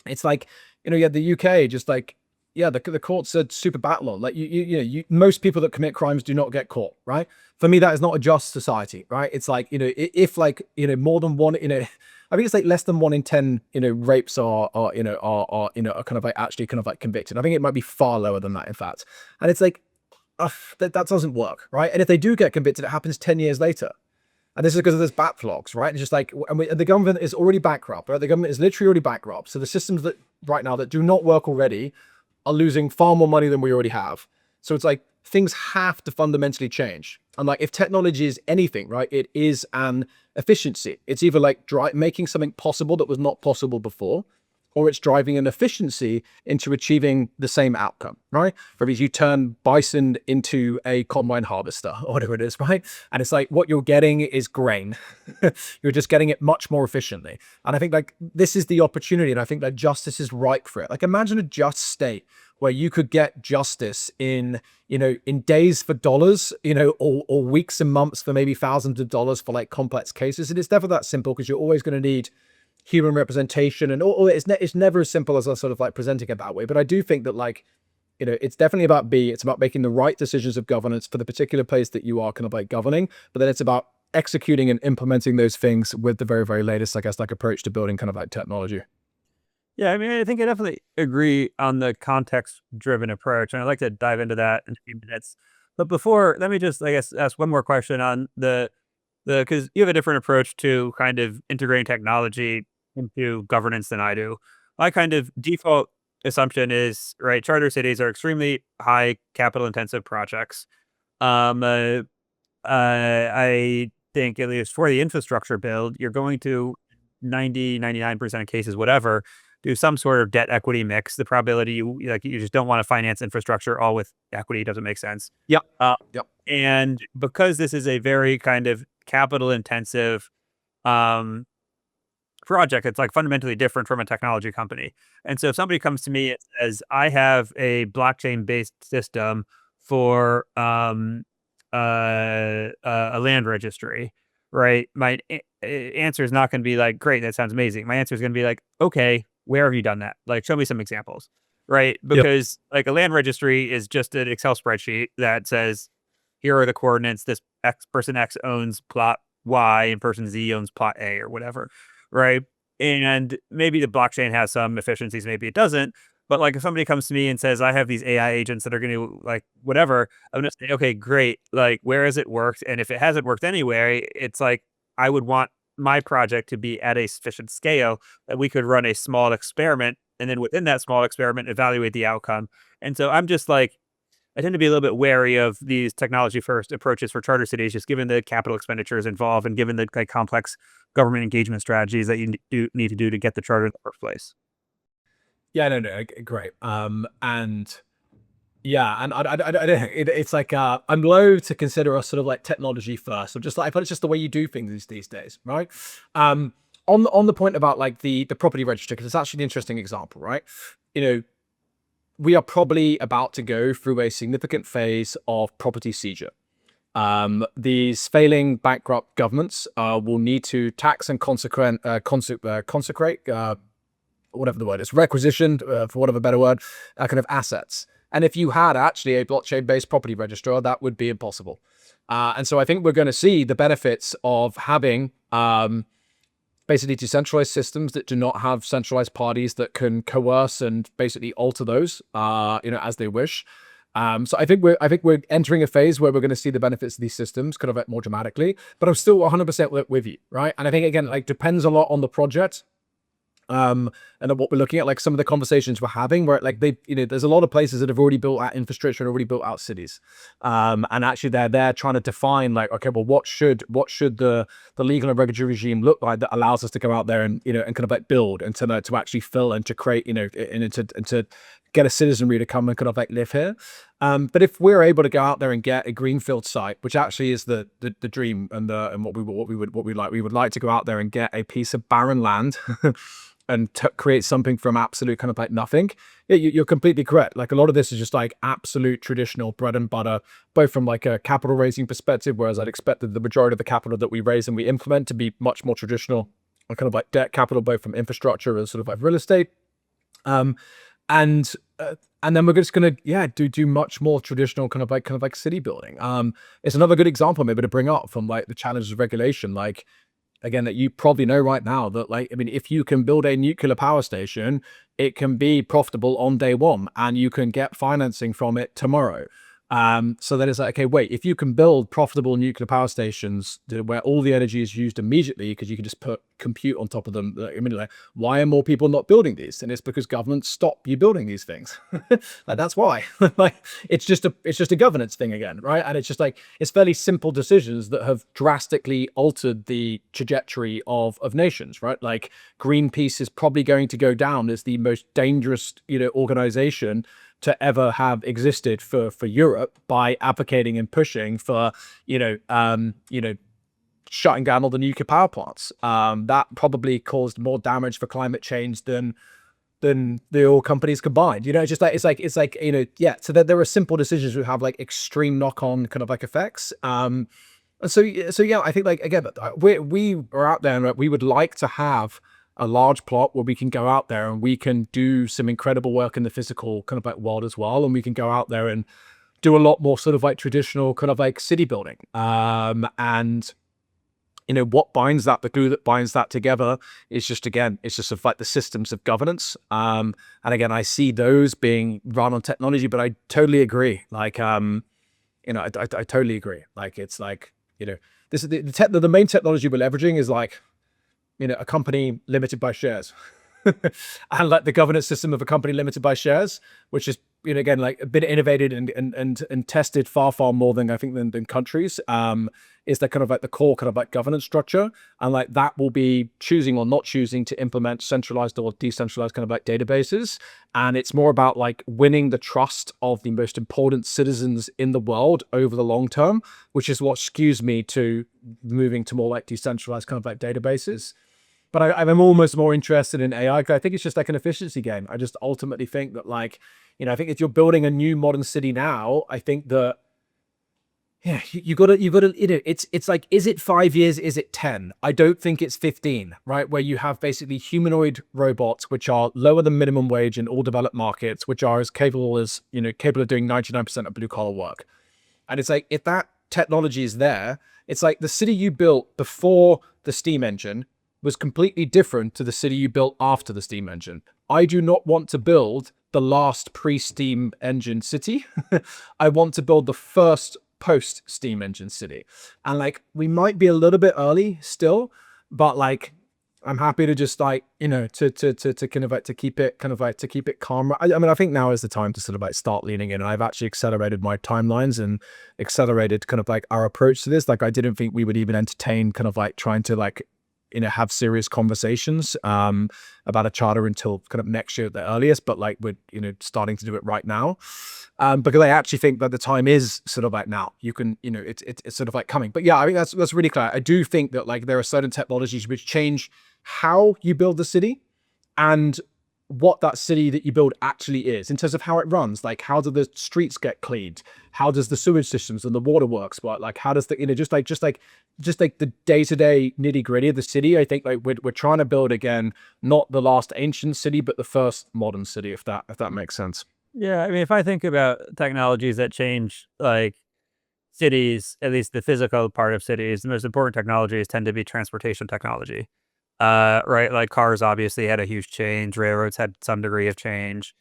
It's like, you had the UK just like, yeah, the courts are super backlog. Like most people that commit crimes do not get caught, right? For me, that is not a just society, right? It's like, if like, more than one, I think it's like less than 1 in 10, rapes are kind of like actually kind of like convicted. I think it might be far lower than that, in fact. And it's like, that doesn't work, right? And if they do get convicted, it happens 10 years later. And this is because of those backlogs, right? And it's just like, and the government is already bankrupt, right? The government is literally already bankrupt. So the systems that right now that do not work already are losing far more money than we already have. So it's like, things have to fundamentally change. And like, if technology is anything, right, it is an efficiency. It's either like making something possible that was not possible before, or it's driving an efficiency into achieving the same outcome, right? For instance, you turn bison into a combine harvester or whatever it is, right? And it's like, what you're getting is grain. You're just getting it much more efficiently. And I think like, this is the opportunity. And I think that justice is ripe for it. Like imagine a just state where you could get justice in days for dollars, or weeks and months for maybe thousands of dollars for like complex cases. And it's never that simple because you're always going to need human representation, and it's never as simple as us sort of like presenting it that way. But I do think that like, it's definitely about it's about making the right decisions of governance for the particular place that you are kind of like governing, but then it's about executing and implementing those things with the very, very latest, I guess, like approach to building kind of like technology. Yeah, I mean, I think I definitely agree on the context-driven approach, and I'd like to dive into that in a few minutes. But before, let me just, I guess, ask one more question on because you have a different approach to kind of integrating technology into governance than I do. My kind of default assumption is, right, charter cities are extremely high capital-intensive projects. I think, at least for the infrastructure build, you're going to 99% of cases, whatever, do some sort of debt equity mix. The probability you just don't want to finance infrastructure all with equity doesn't make sense. Yep. Yep. And because this is a very kind of capital intensive project, it's like fundamentally different from a technology company. And so if somebody comes to me and says, I have a blockchain based system for a land registry, right? My answer is not going to be like, great, that sounds amazing. My answer is going to be like, okay, where have you done that? Like, show me some examples, right? Because like a land registry is just an Excel spreadsheet that says, here are the coordinates. This person X owns plot Y and person Z owns plot A or whatever, right? And maybe the blockchain has some efficiencies, maybe it doesn't. But like if somebody comes to me and says, I have these AI agents that are going to like whatever, I'm going to say, okay, great. Like, where has it worked? And if it hasn't worked anywhere, it's like, I would want my project to be at a sufficient scale that we could run a small experiment. And then within that small experiment, evaluate the outcome. And so I'm just like, I tend to be a little bit wary of these technology first approaches for charter cities, just given the capital expenditures involved and given the like complex government engagement strategies that you need to do to get the charter in the first place. Yeah, no, great. And yeah, and I don't, it's like, I'm loath to consider us sort of like technology first. I'm just like, but it's just the way you do things these days, right? On the point about like the property register, because it's actually an interesting example, right? We are probably about to go through a significant phase of property seizure. These failing bankrupt governments will need to tax and consecrate whatever the word is, requisitioned, for whatever better word, kind of assets. And if you had actually a blockchain-based property registrar, that would be impossible. And so I think we're going to see the benefits of having basically decentralized systems that do not have centralized parties that can coerce and basically alter those, as they wish. So I think we're entering a phase where we're going to see the benefits of these systems kind of more dramatically. But I'm still 100% with you, right? And I think again, like, depends a lot on the project. And what we're looking at, like some of the conversations we're having, where like there's a lot of places that have already built out infrastructure and already built out cities, and actually they're trying to define like, okay, well, what should the legal and regulatory regime look like that allows us to go out there and and kind of like build and to actually fill and to create and to get a citizenry to come and kind of like live here. But if we're able to go out there and get a greenfield site, which actually is the dream and what we would like to go out there and get a piece of barren land. And create something from absolute kind of like nothing. Yeah, you're completely correct. Like a lot of this is just like absolute traditional bread and butter, both from like a capital raising perspective, whereas I'd expected the majority of the capital that we raise and we implement to be much more traditional, kind of like debt capital, both from infrastructure and sort of like real estate. And then we're just gonna do much more traditional kind of like city building. It's another good example maybe to bring up from like the challenges of regulation, like. Again, that you probably know right now that, like, I mean, if you can build a nuclear power station, it can be profitable on day one and you can get financing from it tomorrow. So that is like, okay, wait, if you can build profitable nuclear power stations where all the energy is used immediately because you can just put compute on top of them immediately, why are more people not building these? And it's because governments stop you building these things. Like that's why. Like it's just a governance thing again, right? And it's just like it's fairly simple decisions that have drastically altered the trajectory of nations, right? Like Greenpeace is probably going to go down as the most dangerous, organization to ever have existed for Europe by advocating and pushing for, shutting down all the nuclear power plants. That probably caused more damage for climate change than the oil companies combined. It's like so that there are simple decisions that have like extreme knock-on kind of like effects. And so yeah, I think like again, we are out there and we would like to have a large plot where we can go out there and we can do some incredible work in the physical kind of like world as well. And we can go out there and do a lot more sort of like traditional kind of like city building. And what binds that, the glue that binds that together is just, again, it's just like the systems of governance. And again, I see those being run on technology, but I totally agree. Like, I totally agree. Like, it's like, this is the main technology we're leveraging is like, a company limited by shares. And like the governance system of a company limited by shares, which is, again, like a bit innovated and tested far more than I think than countries, is that kind of like the core kind of like governance structure. And like that will be choosing or not choosing to implement centralized or decentralized kind of like databases. And it's more about like winning the trust of the most important citizens in the world over the long term, which is what skews me to moving to more like decentralized kind of like databases. But I'm almost more interested in AI because I think it's just like an efficiency game. I just ultimately think that like, I think if you're building a new modern city now, I think that, yeah, you gotta, it's like, is it 5 years? Is it 10? I don't think it's 15, right? Where you have basically humanoid robots, which are lower than minimum wage in all developed markets, which are as capable of doing 99% of blue collar work. And it's like, if that technology is there, it's like the city you built before the steam engine was completely different to the city you built after the steam engine. I do not want to build the last pre-steam engine city. I want to build the first post-steam engine city. And like, we might be a little bit early still, but like, I'm happy to just like, to kind of like, to keep it calm. I mean, I think now is the time to sort of like start leaning in. And I've actually accelerated my timelines and accelerated kind of like our approach to this. Like, I didn't think we would even entertain kind of like trying to like, have serious conversations about a charter until kind of next year at the earliest, but like we're, starting to do it right now. Because I actually think that the time is sort of like now. You can, it's sort of like coming. But yeah, I think that's really clear. I do think that like there are certain technologies which change how you build the city and what that city that you build actually is in terms of how it runs. Like, how do the streets get cleaned? How does the sewage systems and the waterworks work? Like, how does the, just like the day-to-day nitty-gritty of the city. I think like we're trying to build, again, not the last ancient city, but the first modern city, if that makes sense. Yeah, I mean, if I think about technologies that change like cities, at least the physical part of cities, the most important technologies tend to be transportation technology. Right, like cars obviously had a huge change, railroads had some degree of change.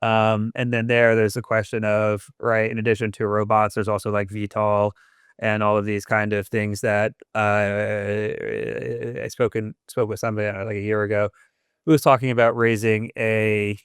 And then there's a question of, right, in addition to robots, there's also like VTOL and all of these kind of things that I spoke with somebody like a year ago who was talking about raising a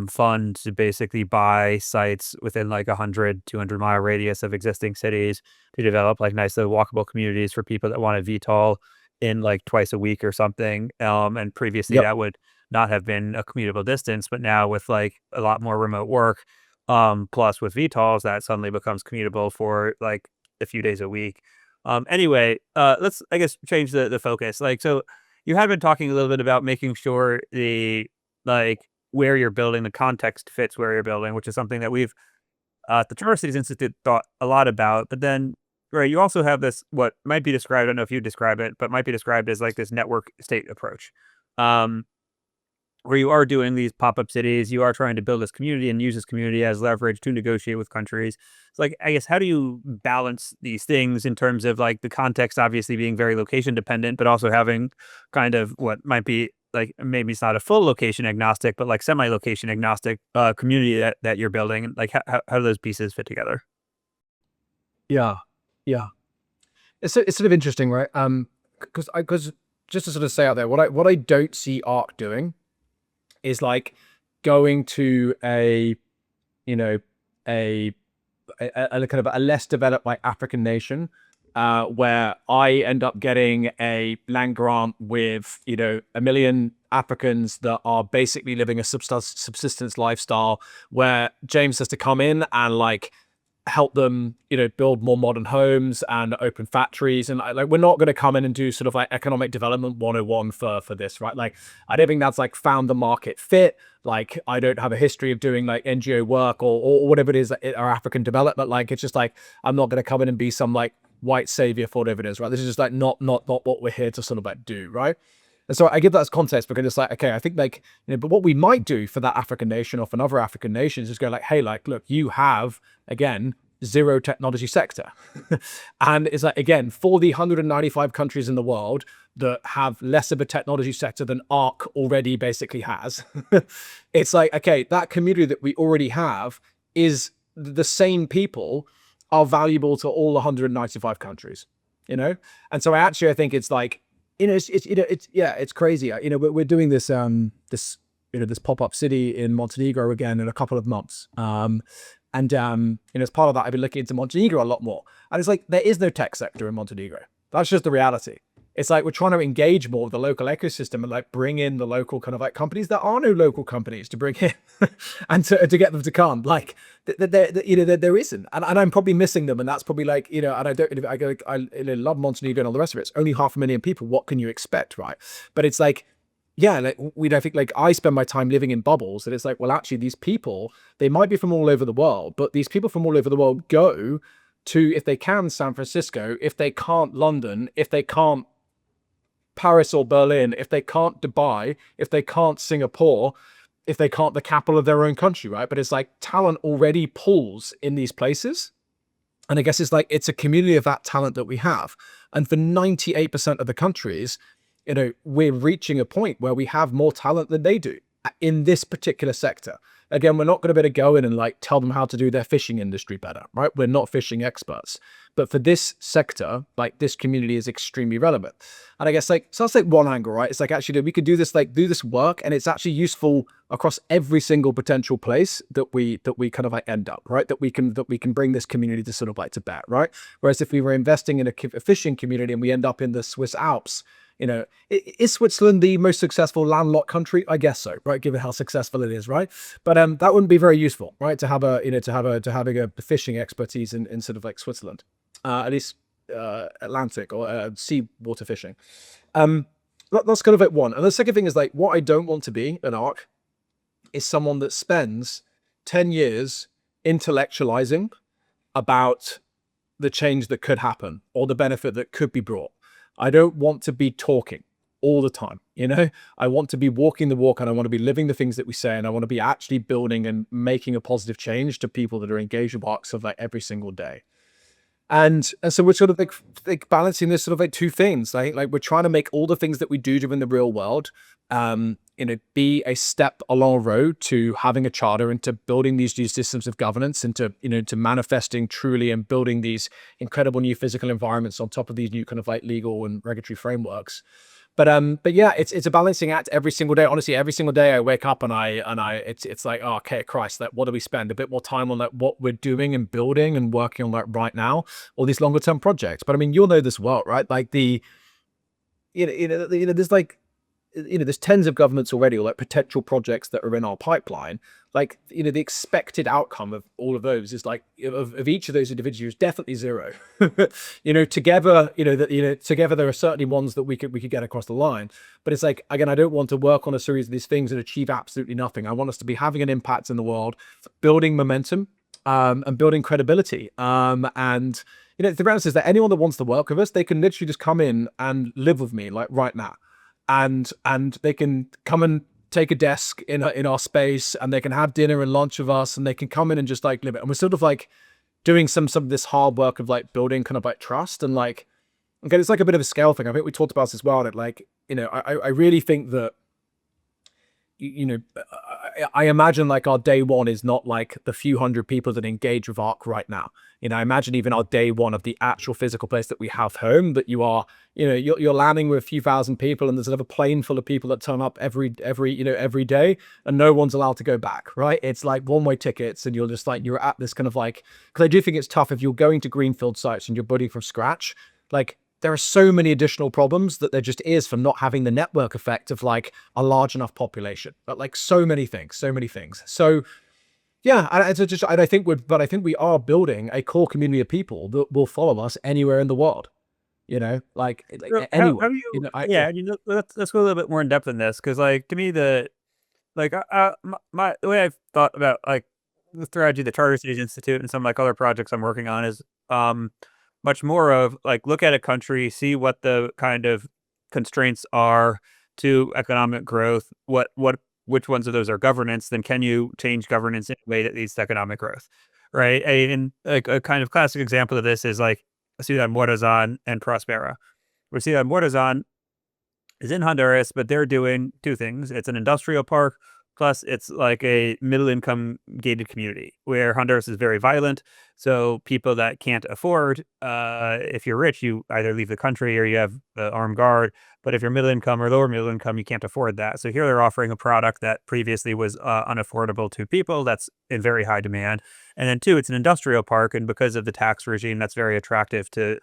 fund to basically buy sites within like 100-200 mile radius of existing cities to develop like nice little walkable communities for people that want a VTOL in like twice a week or something. And previously Yep. that would not have been a commutable distance, but now with like a lot more remote work, plus with VTOLs, that suddenly becomes commutable for like a few days a week. Anyway, let's I guess change the focus. Like so you had been talking a little bit about making sure the like where you're building, the context fits where you're building, which is something that we've at the Charter Cities Institute thought a lot about. But then, right, you also have this what might be described, I don't know if you describe it, but might be described as like this network state approach. Um, where you are doing these pop-up cities, you are trying to build this community and use this community as leverage to negotiate with countries. It's like, I guess, how do you balance these things in terms of like the context obviously being very location dependent, but also having kind of what might be like maybe it's not a full location agnostic, but like semi-location agnostic community that you're building. Like how do those pieces fit together? Yeah. Yeah. It's sort of interesting, right? Because just to sort of say out there, what I don't see Arc doing is like going to a, you know, a a kind of a less developed like African nation, where I end up getting a land grant with 1 million Africans that are basically living a subsistence lifestyle, where James has to come in and like help them, build more modern homes and open factories. And like, we're not going to come in and do sort of like economic development 101 for this, right? Like, I don't think that's like found the market fit. Like, I don't have a history of doing like NGO work or whatever it is, or African development. Like, it's just like, I'm not going to come in and be some like white savior for whatever it is, right? This is just like not what we're here to sort of like do, right? And so I give that as context because it's like, okay, I think like, but what we might do for that African nation or for other African nations is go like, hey, like, look, you have, again, zero technology sector. And it's like, again, for the 195 countries in the world that have less of a technology sector than ARC already basically has, it's like, okay, that community that we already have is the same people are valuable to all 195 countries, And so I think it's like, it's crazy. We're doing this this pop-up city in Montenegro again in a couple of months. And as part of that, I've been looking into Montenegro a lot more. And it's like there is no tech sector in Montenegro. That's just the reality. It's like we're trying to engage more with the local ecosystem and like bring in the local kind of like companies. There are no local companies to bring in and to get them to come. Like there isn't, and I'm probably missing them. And that's probably like and I don't. I love Montenegro and all the rest of it. It's only 500,000 people. What can you expect, right? But it's like, yeah, like I think like I spend my time living in bubbles, and it's like, well, actually, these people, they might be from all over the world, but these people from all over the world go to, if they can, San Francisco, if they can't, London, if they can't, Paris or Berlin, if they can't, Dubai, if they can't, Singapore, if they can't, the capital of their own country, right? But it's like talent already pools in these places. And I guess it's like, it's a community of that talent that we have. And for 98% of the countries, we're reaching a point where we have more talent than they do in this particular sector. Again, we're not going to be able to go in and like tell them how to do their fishing industry better, right? We're not fishing experts. But for this sector, like this community is extremely relevant. And I guess like, so that's like one angle, right? It's like, actually, we could do this work, and it's actually useful across every single potential place that we kind of like end up, right? That we can bring this community to sort of like to bear, right? Whereas if we were investing in a fishing community and we end up in the Swiss Alps, is Switzerland the most successful landlocked country? I guess so, right? Given how successful it is, right? But that wouldn't be very useful, right? To have having a fishing expertise in sort of like Switzerland, at least Atlantic or sea water fishing. That's kind of like one. And the second thing is like, what I don't want to be an ARC is someone that spends 10 years intellectualizing about the change that could happen or the benefit that could be brought. I don't want to be talking all the time, you know? I want to be walking the walk, and I want to be living the things that we say, and I want to be actually building and making a positive change to people that are engaged with Arc sort of like every single day. And so we're sort of like balancing this sort of like two things. Like we're trying to make all the things that we do in the real world, be a step along a road to having a charter and to building these new systems of governance and to manifesting truly and building these incredible new physical environments on top of these new kind of like legal and regulatory frameworks. But yeah, it's a balancing act every single day. Honestly, every single day I wake up and it's like, oh, okay, Christ, like what do we spend a bit more time on, like what we're doing and building and working on like right now, all these longer term projects. But I mean, you'll know this well, right? Like there's like, there's tens of governments already, or like potential projects that are in our pipeline. Like, the expected outcome of all of those is like, of each of those individuals, definitely zero. Together, together there are certainly ones that we could get across the line. But it's like, again, I don't want to work on a series of these things and achieve absolutely nothing. I want us to be having an impact in the world, building momentum, and building credibility. And the reality is that anyone that wants to work with us, they can literally just come in and live with me like right now. And they can come and take a desk in our space, and they can have dinner and lunch with us, and they can come in and just like live it. And we're sort of like doing some of this hard work of like building kind of like trust, and like, okay, it's like a bit of a scale thing. I think we talked about this as well. That like, I really think that, I imagine like our day one is not like the few hundred people that engage with Arc right now. I imagine even our day one of the actual physical place that we have home, that you are, you're landing with a few thousand people, and there's another plane full of people that turn up every day, and no one's allowed to go back, right? It's like one-way tickets, and you're just like, you're at this kind of like, because I do think it's tough if you're going to greenfield sites and you're building from scratch, like, there are so many additional problems that there just is for not having the network effect of like a large enough population, but like so many things. So yeah, I think we are building a core community of people that will follow us anywhere in the world, like So anywhere. how do you? Yeah, let's go a little bit more in depth in this, because like to me the way I've thought about like the strategy, the Charter Cities Institute, and some like other projects I'm working on is much more of like look at a country, see what the kind of constraints are to economic growth, which ones of those are governance, then can you change governance in a way that leads to economic growth, right? And like a kind of classic example of this is like Ciudad Morazán and Prospera. Where Ciudad Morazán is in Honduras, but they're doing two things. It's an industrial park, plus it's like a middle income gated community where Honduras is very violent. So people that can't afford, if you're rich, you either leave the country or you have the armed guard. But if you're middle income or lower middle income, you can't afford that. So here they're offering a product that previously was unaffordable to people that's in very high demand. And then two, it's an industrial park. And because of the tax regime, that's very attractive to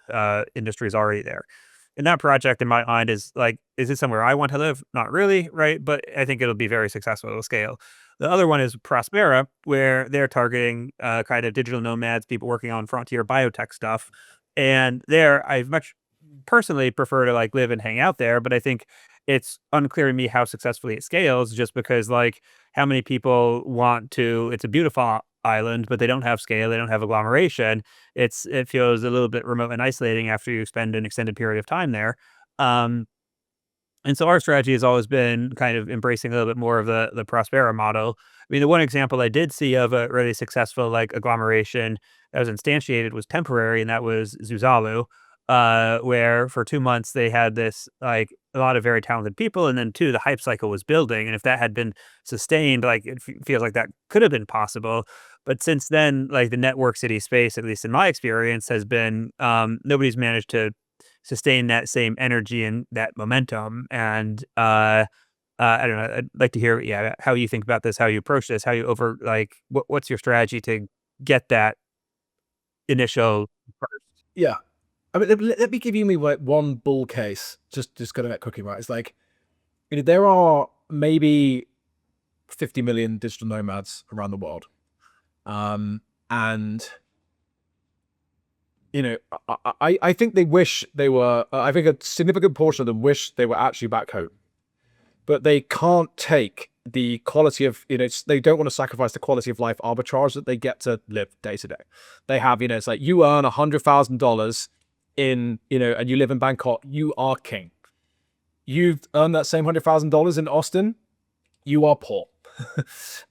industries already there. And that project in my mind is like, is it somewhere I want to live? Not really, right? But I think it'll be very successful at scale. The other one is Prospera, where they're targeting kind of digital nomads, people working on frontier biotech stuff. And there, I much personally prefer to like live and hang out there, but I think it's unclear to me how successfully it scales, just because like how many people want to, it's a beautiful island, but they don't have scale, they don't have agglomeration. It feels a little bit remote and isolating after you spend an extended period of time there. Um, and so our strategy has always been kind of embracing a little bit more of the Prospera model. I mean, the one example I did see of a really successful like agglomeration that was instantiated was temporary, and that was Zuzalu, where for 2 months they had this like a lot of very talented people, and then two, the hype cycle was building, and if that had been sustained, like it feels like that could have been possible. But since then, like the network city space, at least in my experience, has been nobody's managed to sustain that same energy and that momentum. And I don't know. I'd like to hear, yeah, how you think about this, how you approach this, how you over like what's your strategy to get that initial burst? Yeah. I mean, let me give you like one bull case, just kind of that cooking, right? It's like, there are maybe 50 million digital nomads around the world. And I think they wish they were, I think a significant portion of them wish they were actually back home. but they can't take the quality of, they don't want to sacrifice the quality of life arbitrage that they get to live day to day. They have, it's like you earn $100,000 in, and you live in Bangkok, you are king. You've earned that same $100,000 in Austin, you are poor.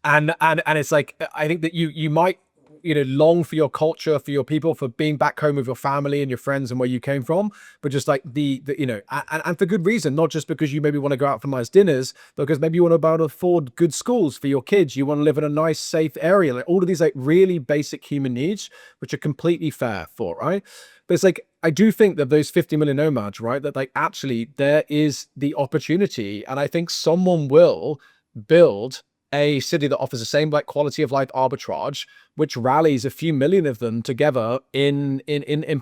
and it's like, I think that you might, long for your culture, for your people, for being back home with your family and your friends and where you came from, but just like and for good reason, not just because you maybe want to go out for nice dinners, but because maybe you want to be able to afford good schools for your kids. You want to live in a nice, safe area, like all of these like really basic human needs, which are completely fair for, right? But it's like, I do think that those 50 million nomads, right, that like actually there is the opportunity, and I think someone will build a city that offers the same like quality of life arbitrage, which rallies a few million of them together in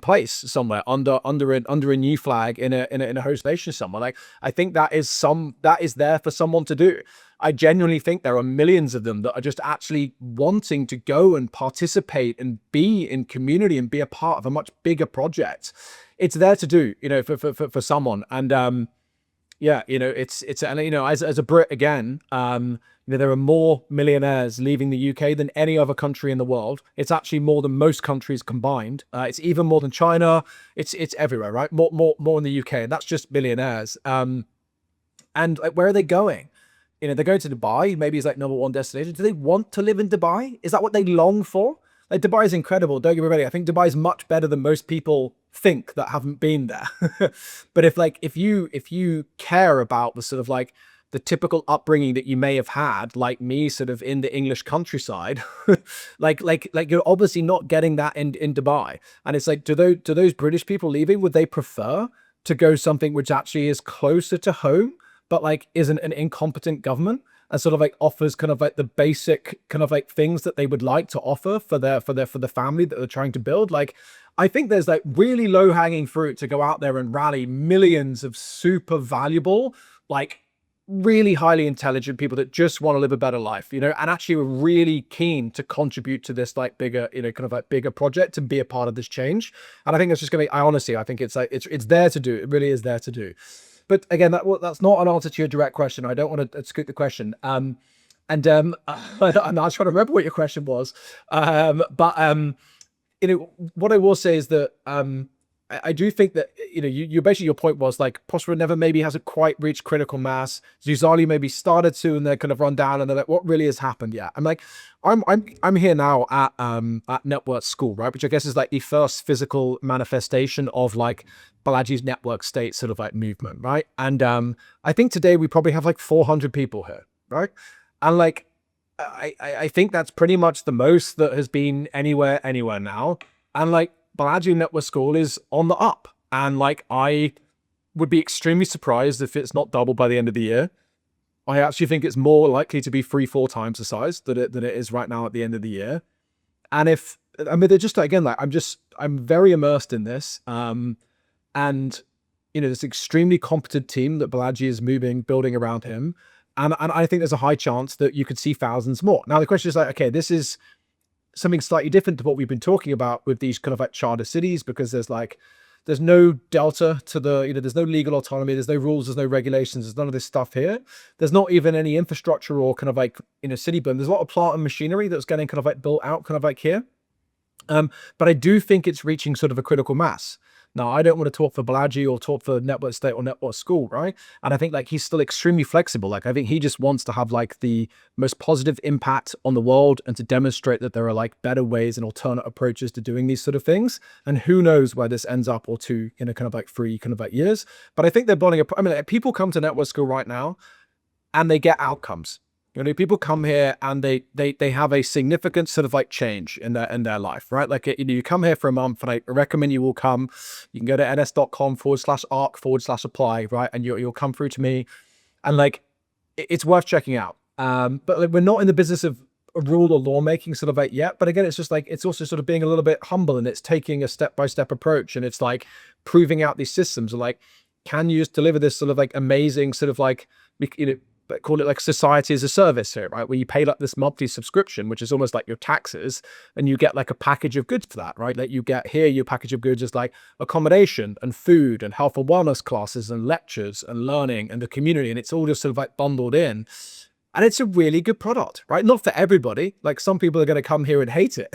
place somewhere under a new flag in a host nation somewhere. Like, I think that is there for someone to do. I genuinely think there are millions of them that are just actually wanting to go and participate and be in community and be a part of a much bigger project. It's there to do, for someone. And yeah, it's and as a Brit again, there are more millionaires leaving the UK than any other country in the world. It's actually more than most countries combined. It's even more than China. It's everywhere, right? More in the UK, and that's just millionaires. And like, where are they going? They're going to Dubai. Maybe it's like #1 destination. Do they want to live in Dubai? Is that what they long for? Like, Dubai is incredible. Don't get me wrong. I think Dubai is much better than most people think that haven't been there. But if you care about the sort of like the typical upbringing that you may have had, like me, sort of in the English countryside, like you're obviously not getting that in Dubai. And it's like, do those British people leaving, would they prefer to go something which actually is closer to home, but like isn't an incompetent government, and sort of like offers kind of like the basic kind of like things that they would like to offer for the family that they're trying to build? Like, I think there's like really low hanging fruit to go out there and rally millions of super valuable, like really highly intelligent people that just want to live a better life, and actually are really keen to contribute to this like bigger, kind of like bigger project, to be a part of this change. And I think it's just going to be, I think it's like, it's there to do. It really is there to do. But again, that's not an answer to your direct question. I don't want to scoot the question. I'm not trying to remember what your question was. But what I will say is that I do think that, you basically, your point was like, Prospera never maybe hasn't quite reached critical mass. Zuzali maybe started to, and they're kind of run down, and they're like, what really has happened yet? I'm like, I'm here now at Network School, right? Which I guess is like the first physical manifestation of like Balaji's network state sort of like movement, right? And I think today we probably have like 400 people here, right? And like, I think that's pretty much the most that has been anywhere now. And like, Balaji Network School is on the up. And like, I would be extremely surprised if it's not doubled by the end of the year. I actually think it's more likely to be 3-4 times the size that it is right now at the end of the year. And they're just, again, like, I'm very immersed in this. And this extremely competent team that Balaji is building around him. And I think there's a high chance that you could see thousands more. Now, the question is like, okay, this is something slightly different to what we've been talking about with these kind of like charter cities, because there's no delta to the, there's no legal autonomy, there's no rules, there's no regulations, there's none of this stuff here. There's not even any infrastructure or kind of like, city boom. There's a lot of plant and machinery that's getting kind of like built out kind of like here. But I do think it's reaching sort of a critical mass. Now, I don't want to talk for Balaji or talk for Network State or Network School, right? And I think like he's still extremely flexible. Like, I think he just wants to have like the most positive impact on the world and to demonstrate that there are like better ways and alternate approaches to doing these sort of things. And who knows where this ends up, or two, kind of like 3 kind of like years. But I think they're building like, people come to Network School right now and they get outcomes. People come here and they have a significant sort of like change in their life, right? Like, you come here for a month, and I recommend you all come. You can go to ns.com/arc/apply, right? And you'll come through to me, and like, it's worth checking out. But like, we're not in the business of rule or lawmaking sort of like yet. But again, it's just like, it's also sort of being a little bit humble, and it's taking a step-by-step approach, and it's like proving out these systems. Like, can you just deliver this sort of like amazing sort of like, call it like society as a service here, right? Where you pay like this monthly subscription, which is almost like your taxes, and you get like a package of goods for that, right? Like you get here, your package of goods is like accommodation and food and health and wellness classes and lectures and learning and the community. And it's all just sort of like bundled in. And it's a really good product, right? Not for everybody. Like some people are going to come here and hate it,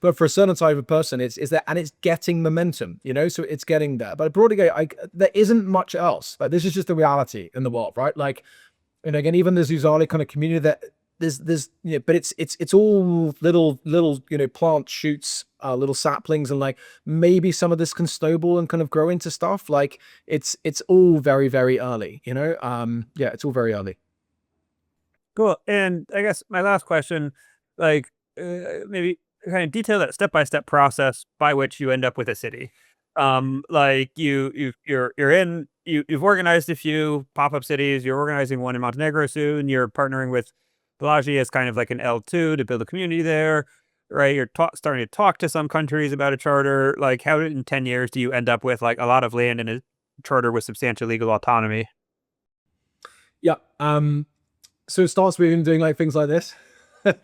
but for a certain type of person, it's there, and it's getting momentum, you know. So it's getting there. But broadly, there isn't much else. Like this is just the reality in the world, right? Like, and again, even the Zuzali kind of community that there's you know, but it's all little you know plant shoots, little saplings, and like maybe some of this can snowball and kind of grow into stuff. Like it's all very very early, you know. Yeah, it's all very early. Cool. And I guess my last question, like maybe kind of detail that step-by-step process by which you end up with a city. Like you've organized a few pop-up cities. You're organizing one in Montenegro soon. You're partnering with Pelagi as kind of like an L2 to build a community there, right? You're starting to talk to some countries about a charter. Like how in 10 years do you end up with like a lot of land and a charter with substantial legal autonomy? Yeah. So it starts with doing like things like this. And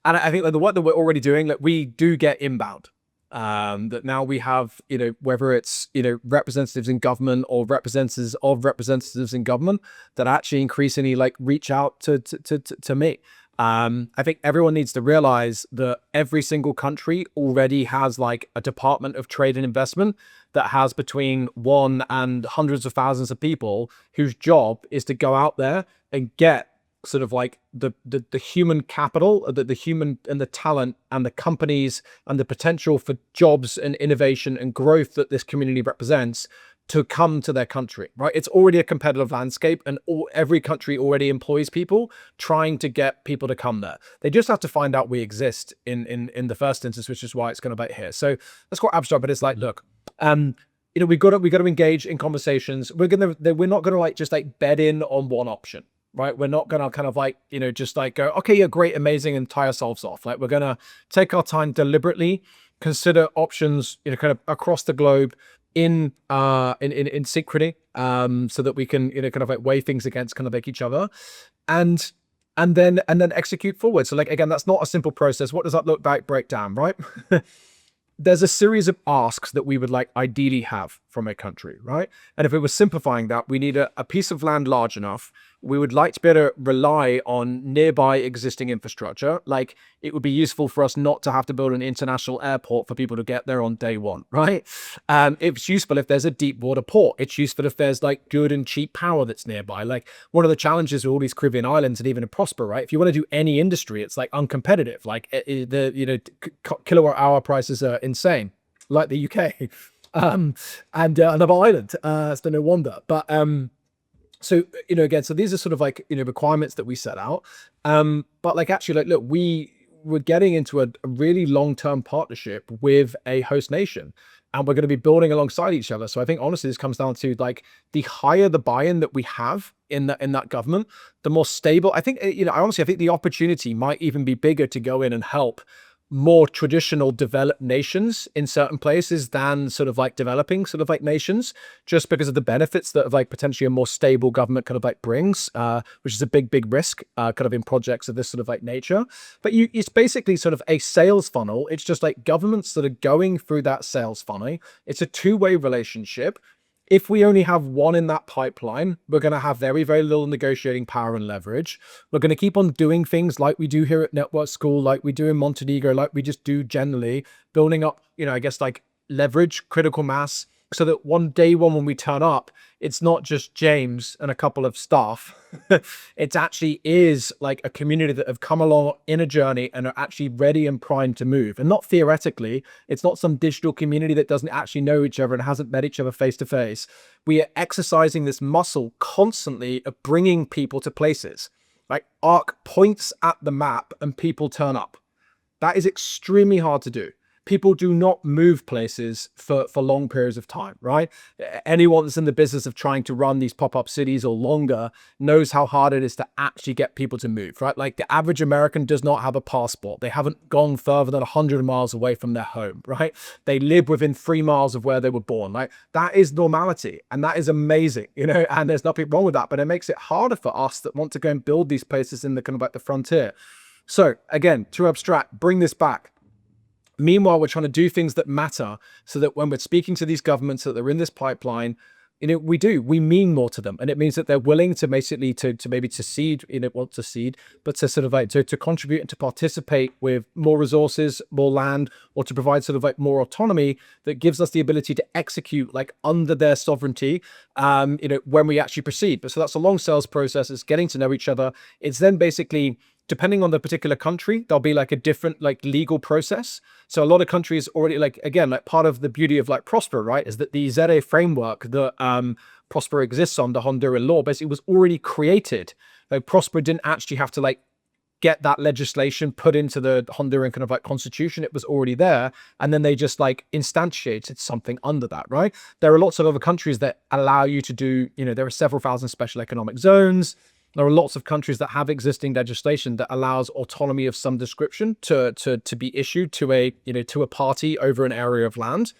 I think like the work that we're already doing, like we do get inbound. That now we have, you know, whether it's, you know, representatives in government or representatives of representatives in government that actually increasingly like reach out to me. I think everyone needs to realize that every single country already has like a Department of Trade and Investment that has between 1 and hundreds of thousands of people whose job is to go out there and get sort of like the human capital, the human and the talent and the companies and the potential for jobs and innovation and growth that this community represents to come to their country, right? It's already a competitive landscape, and every country already employs people trying to get people to come there. They just have to find out we exist in the first instance, which is why it's kind of like here. So that's quite abstract, but it's like, look, you know, we got to engage in conversations. We're not gonna like just like bed in on one option. Right, we're not gonna kind of like, you know, just like go, okay, yeah, great, amazing, and tie ourselves off. Like we're gonna take our time deliberately, consider options, you know, kind of across the globe in synchrony, so that we can, you know, kind of like weigh things against kind of like each other, and then execute forward. So like again, that's not a simple process. What does that look like? Breakdown, right? There's a series of asks that we would like ideally have from a country, right? And if it was simplifying that, we need a piece of land large enough. We would like to be able to rely on nearby existing infrastructure. Like it would be useful for us not to have to build an international airport for people to get there on day one, right? It's useful if there's a deep water port. It's useful if there's like good and cheap power that's nearby. Like one of the challenges with all these Caribbean islands and even in Prospera, right? If you want to do any industry, it's like uncompetitive. Like the, you know, kilowatt hour prices are insane, like the UK. And another island, so no wonder. But so, you know, again, so these are sort of like, you know, requirements that we set out. But like actually, like, look, we're getting into a really long-term partnership with a host nation, and we're going to be building alongside each other. So I think honestly, this comes down to like the higher the buy-in that we have in that government, the more stable. I think, you know, I think the opportunity might even be bigger to go in and help more traditional developed nations in certain places than sort of like developing sort of like nations, just because of the benefits that of like potentially a more stable government kind of like brings, which is a big risk kind of in projects of this sort of like nature. But it's basically sort of a sales funnel. It's just like governments that are going through that sales funnel. It's a two-way relationship. If we only have one in that pipeline, we're going to have very, very little negotiating power and leverage. We're going to keep on doing things like we do here at Network School, like we do in Montenegro, like we just do generally, building up, you know, I guess like leverage, critical mass, so that one day when we turn up, it's not just James and a couple of staff. It actually is like a community that have come along in a journey and are actually ready and primed to move. And not theoretically, it's not some digital community that doesn't actually know each other and hasn't met each other face to face. We are exercising this muscle constantly of bringing people to places. Like Ârc points at the map and people turn up. That is extremely hard to do. people do not move places for long periods of time, right? Anyone that's in the business of trying to run these pop-up cities or longer knows how hard it is to actually get people to move, right? Like the average American does not have a passport. They haven't gone further than 100 miles away from their home, right? They live within 3 miles of where they were born. Like that is normality, and that is amazing, you know, and there's nothing wrong with that, but it makes it harder for us that want to go and build these places in the kind of like the frontier. So again, to abstract, bring this back. Meanwhile, we're trying to do things that matter so that when we're speaking to these governments that they're in this pipeline, you know, we mean more to them. And it means that they're willing to basically to maybe to seed, you know, well, to seed, but to sort of like to contribute and to participate with more resources, more land, or to provide sort of like more autonomy that gives us the ability to execute like under their sovereignty, you know, when we actually proceed. But so that's a long sales process. It's getting to know each other. It's then basically, depending on the particular country, there'll be like a different like legal process. So a lot of countries already, like, again, like part of the beauty of like Prospera, right, is that the ZA framework that Prospera exists under Honduran law basically was already created. Like Prospera didn't actually have to like get that legislation put into the Honduran kind of like constitution. It was already there. And then they just like instantiated something under that, right? There are lots of other countries that allow you to do, you know, there are several thousand special economic zones. There are lots of countries that have existing legislation that allows autonomy of some description to be issued to a, you know, to a party over an area of land.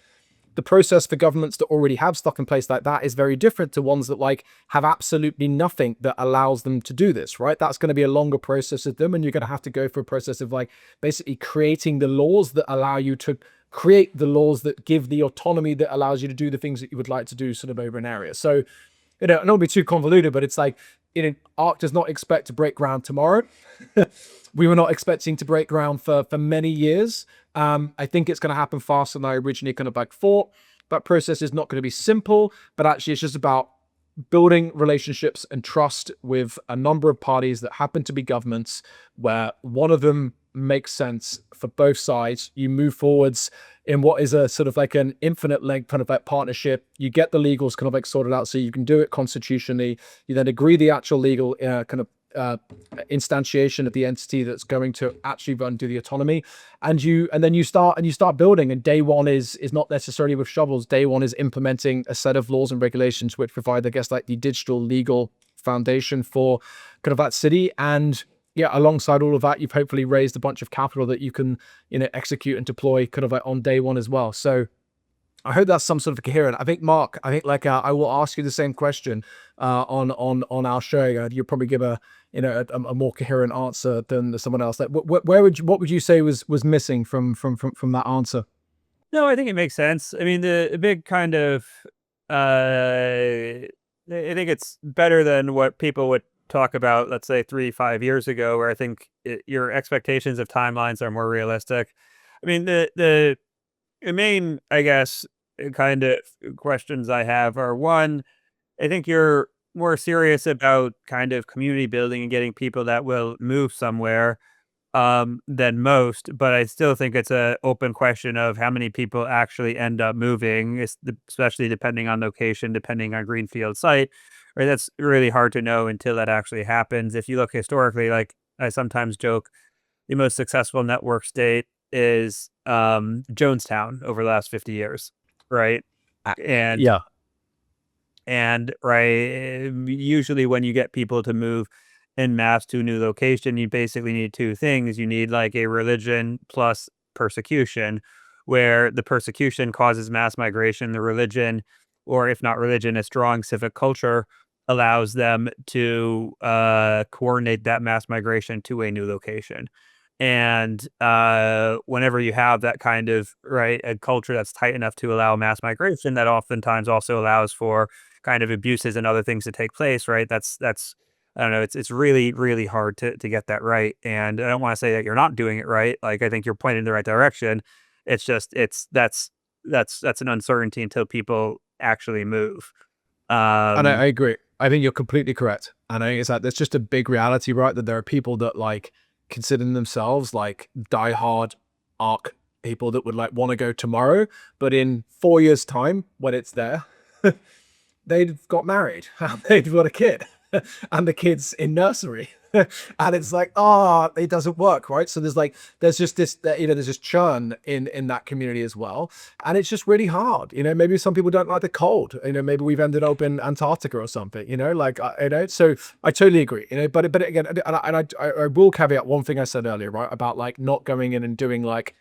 The process for governments that already have stuff in place like that is very different to ones that like have absolutely nothing that allows them to do this, right? That's going to be a longer process with them, and you're going to have to go through a process of like basically creating the laws that allow you to create the laws that give the autonomy that allows you to do the things that you would like to do sort of over an area. So, you know, not be too convoluted, but it's like, you know, Ârc does not expect to break ground tomorrow. We were not expecting to break ground for many years. I think it's going to happen faster than I originally kind of like thought. That process is not going to be simple, but actually it's just about building relationships and trust with a number of parties that happen to be governments, where one of them makes sense for both sides. You move forwards in what is a sort of like an infinite length kind of like partnership. You get the legals kind of like sorted out so you can do it constitutionally. You then agree the actual legal kind of instantiation of the entity that's going to actually do the autonomy, and then you start building. And day one is not necessarily with shovels. Day one is implementing a set of laws and regulations which provide, I guess, like the digital legal foundation for kind of that city. And yeah, alongside all of that, you've hopefully raised a bunch of capital that you can, you know, execute and deploy kind of like on day one as well. So I hope that's some sort of coherent. I think, Mark, I think like I will ask you the same question on our show. You'll probably give a, you know, a more coherent answer than someone else. Like, what would you say was missing from that answer? No, I think it makes sense. I mean, the big kind of, I think it's better than what people would talk about, let's say 3-5 years ago, where I think your expectations of timelines are more realistic. I mean, the main, I guess, kind of questions I have are, one, I think you're more serious about kind of community building and getting people that will move somewhere than most, but I still think it's a open question of how many people actually end up moving, especially depending on location, depending on greenfield site. Right, that's really hard to know until that actually happens. If you look historically, like I sometimes joke, the most successful network state is Jonestown over the last 50 years, right? And Yeah. right, usually when you get people to move en masse to a new location, you basically need two things. You need like a religion plus persecution, where the persecution causes mass migration. The religion, or if not religion, a strong civic culture allows them to coordinate that mass migration to a new location. And whenever you have that kind of, right, a culture that's tight enough to allow mass migration, that oftentimes also allows for kind of abuses and other things to take place, right? That's I don't know, it's really, really hard to get that right. And I don't want to say that you're not doing it right. Like, I think you're pointing in the right direction. It's just that's an uncertainty until people actually move. And Um I agree. I think you're completely correct. And I think it's like, there's just a big reality, right? That there are people that like consider themselves like diehard Ârc people that would like want to go tomorrow, but in 4 years' time, when it's there, they've got married, and they've got a kid, and the kid's in nursery. and it's like, oh, it doesn't work, right? So there's just this, there's this churn in that community as well, and it's just really hard. Maybe some people don't like the cold. Maybe we've ended up in Antarctica or something. So I totally agree. But again, I will caveat one thing I said earlier, right, about like not going in and doing like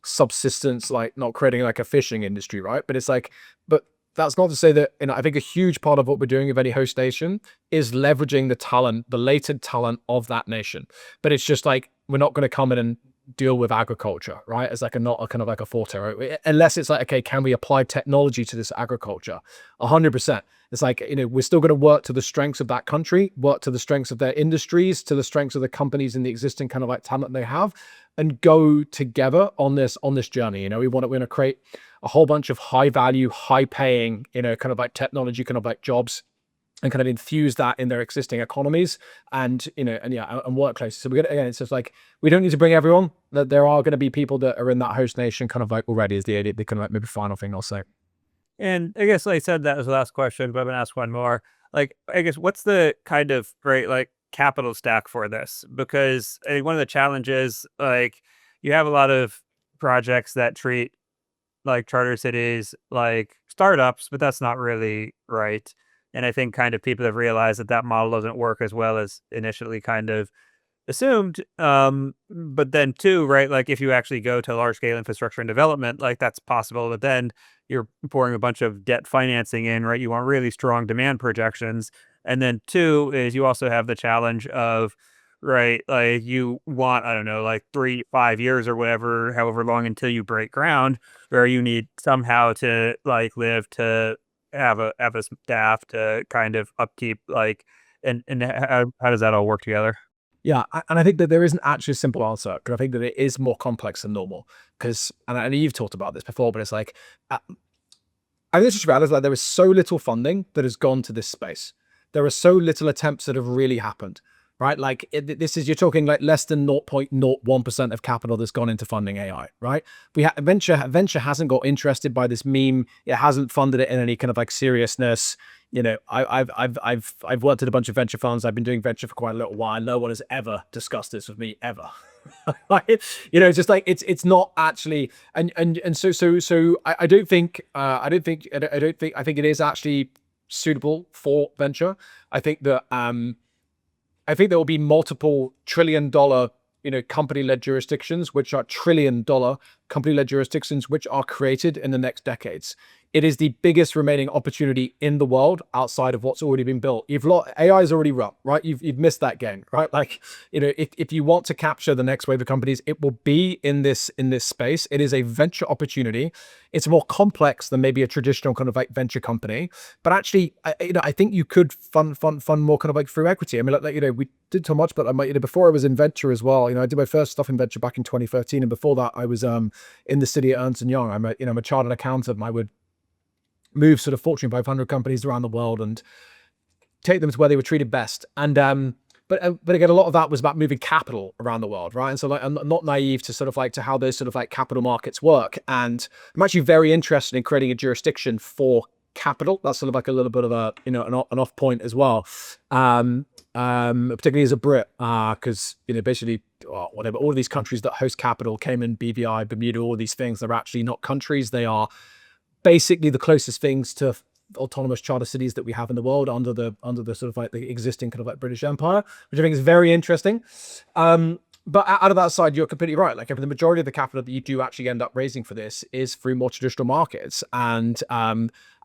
subsistence, like not creating like a fishing industry, right? But it's like, but that's not to say that, I think a huge part of what we're doing of any host nation is leveraging the talent, the latent talent of that nation. But it's just like, we're not going to come in and deal with agriculture, right? As like not a kind of like a forte, right? Unless it's like, okay, can we apply technology to this agriculture? 100%. It's like, we're still going to work to the strengths of that country, work to the strengths of their industries, to the strengths of the companies and the existing kind of like talent they have, and go together on this journey. We want to create a whole bunch of high value, high paying, kind of like technology, kind of like jobs, and kind of infuse that in their existing economies, and and work closely. So again, it's just like, we don't need to bring everyone. That there are going to be people that are in that host nation kind of like already, is the kind of like maybe final thing I'll say. And I guess, like I said, that was the last question, but I'm gonna ask one more. Like, I guess, what's the kind of like capital stack for this? Because I think one of the challenges, like, you have a lot of projects that treat like charter cities like startups, but that's not really right. And I think kind of people have realized that that model doesn't work as well as initially kind of assumed. But then too, right, like if you actually go to large scale infrastructure and development, like that's possible, but then you're pouring a bunch of debt financing in, right? You want really strong demand projections. And then two is you also have the challenge of, right, like you want, I don't know, like 3, 5 years or whatever, however long until you break ground, where you need somehow to like live to have a staff to kind of upkeep, like, and how does that all work together? Yeah, and I think that there isn't actually a simple answer, because I think that it is more complex than normal. Because, and I know you've talked about this before, but it's like, I think it's just realized like there is so little funding that has gone to this space. There are so little attempts that have really happened, right? Like you're talking like less than 0.01% of capital that's gone into funding AI, right? Venture hasn't got interested by this meme. It hasn't funded it in any kind of like seriousness. I've worked at a bunch of venture funds. I've been doing venture for quite a little while. No one has ever discussed this with me ever. It's just like it's not actually, and so I don't think I think it is actually suitable for venture. I think that there will be multiple $1 trillion company-led jurisdictions, which are $1 trillion company-led jurisdictions, which are created in the next decades. It is the biggest remaining opportunity in the world outside of what's already been built. AI is already run, right? You've missed that game, right? Like, if you want to capture the next wave of companies, it will be in this space. It is a venture opportunity. It's more complex than maybe a traditional kind of like venture company, but actually, I think you could fund more kind of like through equity. I mean, we did so much, but before I was in venture as well. I did my first stuff in venture back in 2013, and before that, I was in the city at Ernst & Young. I'm a chartered accountant, and I would move sort of Fortune 500 companies around the world and take them to where they were treated best. And but again, a lot of that was about moving capital around the world, right? And so like, I'm not naive to sort of like to how those sort of like capital markets work. And I'm actually very interested in creating a jurisdiction for capital. That's sort of like a little bit of a an off point as well. Particularly as a Brit, because basically whatever, all of these countries that host capital, Cayman, BVI, Bermuda, all these things, they're actually not countries. They are basically the closest things to autonomous charter cities that we have in the world under the sort of like the existing kind of like British Empire, which I think is very interesting. But out of that side, you're completely right. Like the majority of the capital that you do actually end up raising for this is through more traditional markets. And I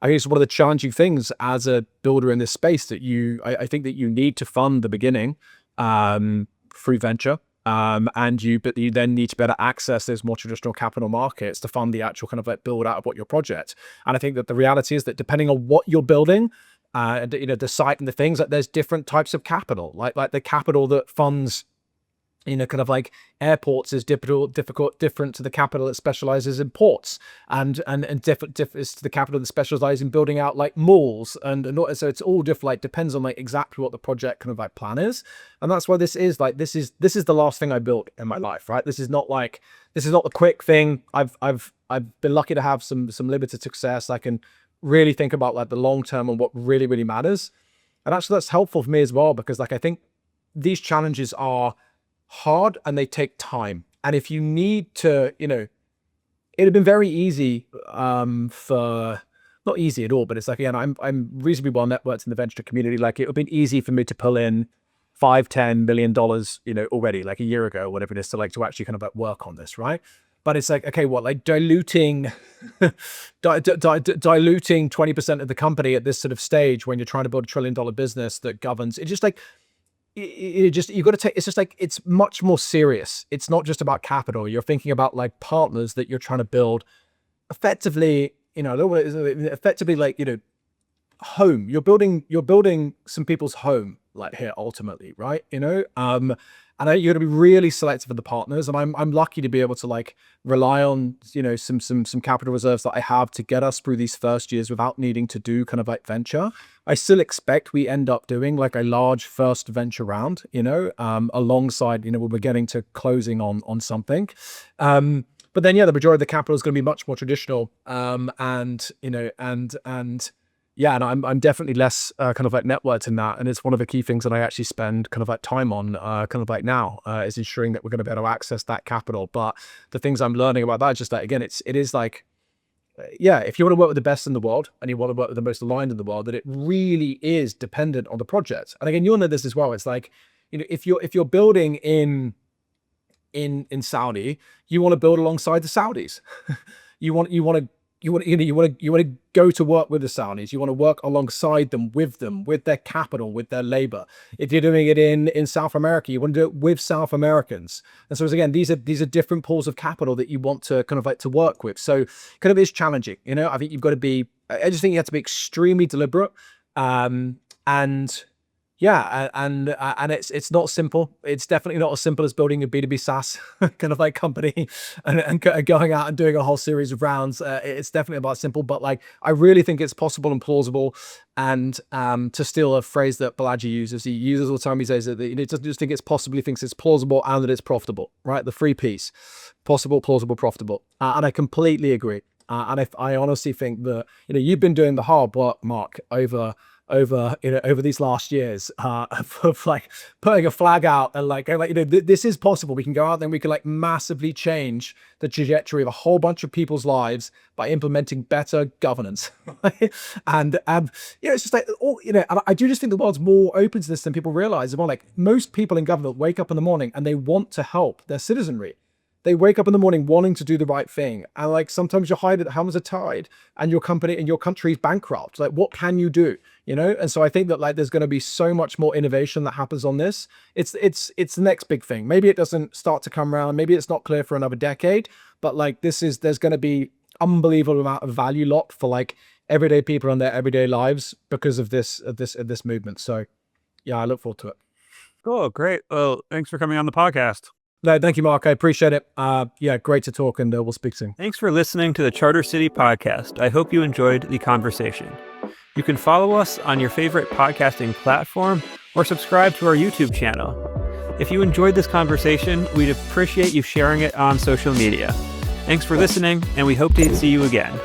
think it's one of the challenging things as a builder in this space that I think that you need to fund the beginning through venture. But you then need to better access those more traditional capital markets to fund the actual kind of like build out of what your project. And I think that the reality is that depending on what you're building, the site and the things, that there's different types of capital, like the capital that funds kind of like airports is different to the capital that specializes in ports, and different is to the capital that specializes in building out like malls, and so it's all different. Like depends on like exactly what the project kind of like plan is, and that's why this is the last thing I built in my life, right? This is not the quick thing. I've been lucky to have some limited success. I can really think about like the long term and what really matters, and actually that's helpful for me as well, because like I think these challenges are hard and they take time. And if you need to, it'd have been very easy not easy at all, but it's like, again, I'm reasonably well networked in the venture community. Like, it would have been easy for me to pull in $5-10 million, already, like a year ago or whatever it is, to actually kind of like work on this, right? But it's like, okay, what, like diluting 20% of the company at this sort of stage when you're trying to build $1 trillion business that governs, it's just like, you got to take, it's just like, it's much more serious. It's not just about capital. You're thinking about like partners that you're trying to build effectively, effectively like, home. You're building some people's home, like, here ultimately, right? And you got to be really selective of the partners. And I'm lucky to be able to like rely on, some capital reserves that I have to get us through these first years without needing to do kind of like venture. I still expect we end up doing like a large first venture round, alongside, when we're getting to closing on something. But then, yeah, the majority of the capital is going to be much more traditional. And I'm definitely less kind of like networked in that. And it's one of the key things that I actually spend kind of like time on kind of like now, is ensuring that we're going to be able to access that capital. But the things I'm learning about that is just that, again, it is like, if you want to work with the best in the world and you want to work with the most aligned in the world, that it really is dependent on the project. And again, you'll know this as well. It's like, if you're building in Saudi, you want to build alongside the Saudis. You want to go to work with the Saudis. You want to work alongside them, with their capital, with their labor. If you're doing it in South America, you want to do it with South Americans. And so again, these are different pools of capital that you want to kind of like to work with. So kind of is challenging. I think you've got to be, I just think you have to be extremely deliberate. And it's not simple. It's definitely not as simple as building a B2B SaaS kind of like company and going out and doing a whole series of rounds. It's definitely about simple, but like, I really think it's possible and plausible. And to steal a phrase that Balaji uses all the time, he says that he doesn't just think it's possible, he thinks it's plausible and that it's profitable, right? The free piece, possible, plausible, profitable. And I completely agree. And I honestly think that, you've been doing the hard work, Mark, over these last years, of like putting a flag out and like, this is possible. We can go out there and we can like massively change the trajectory of a whole bunch of people's lives by implementing better governance. And it's just like, and I do just think the world's more open to this than people realize. More like, most people in government wake up in the morning and they want to help their citizenry. They wake up in the morning wanting to do the right thing. And like, sometimes your hands are tied and your company and your country is bankrupt. Like, what can you do? And so I think that like, there's going to be so much more innovation that happens on this. It's the next big thing. Maybe it doesn't start to come around. Maybe it's not clear for another decade, but like, there's going to be unbelievable amount of value locked for like everyday people in their everyday lives because of this movement. So yeah, I look forward to it. Cool. Great. Well, thanks for coming on the podcast. No, thank you, Mark. I appreciate it. Great to talk, and we'll speak soon. Thanks for listening to the Charter City podcast. I hope you enjoyed the conversation. You can follow us on your favorite podcasting platform or subscribe to our YouTube channel. If you enjoyed this conversation, we'd appreciate you sharing it on social media. Thanks for listening, and we hope to see you again.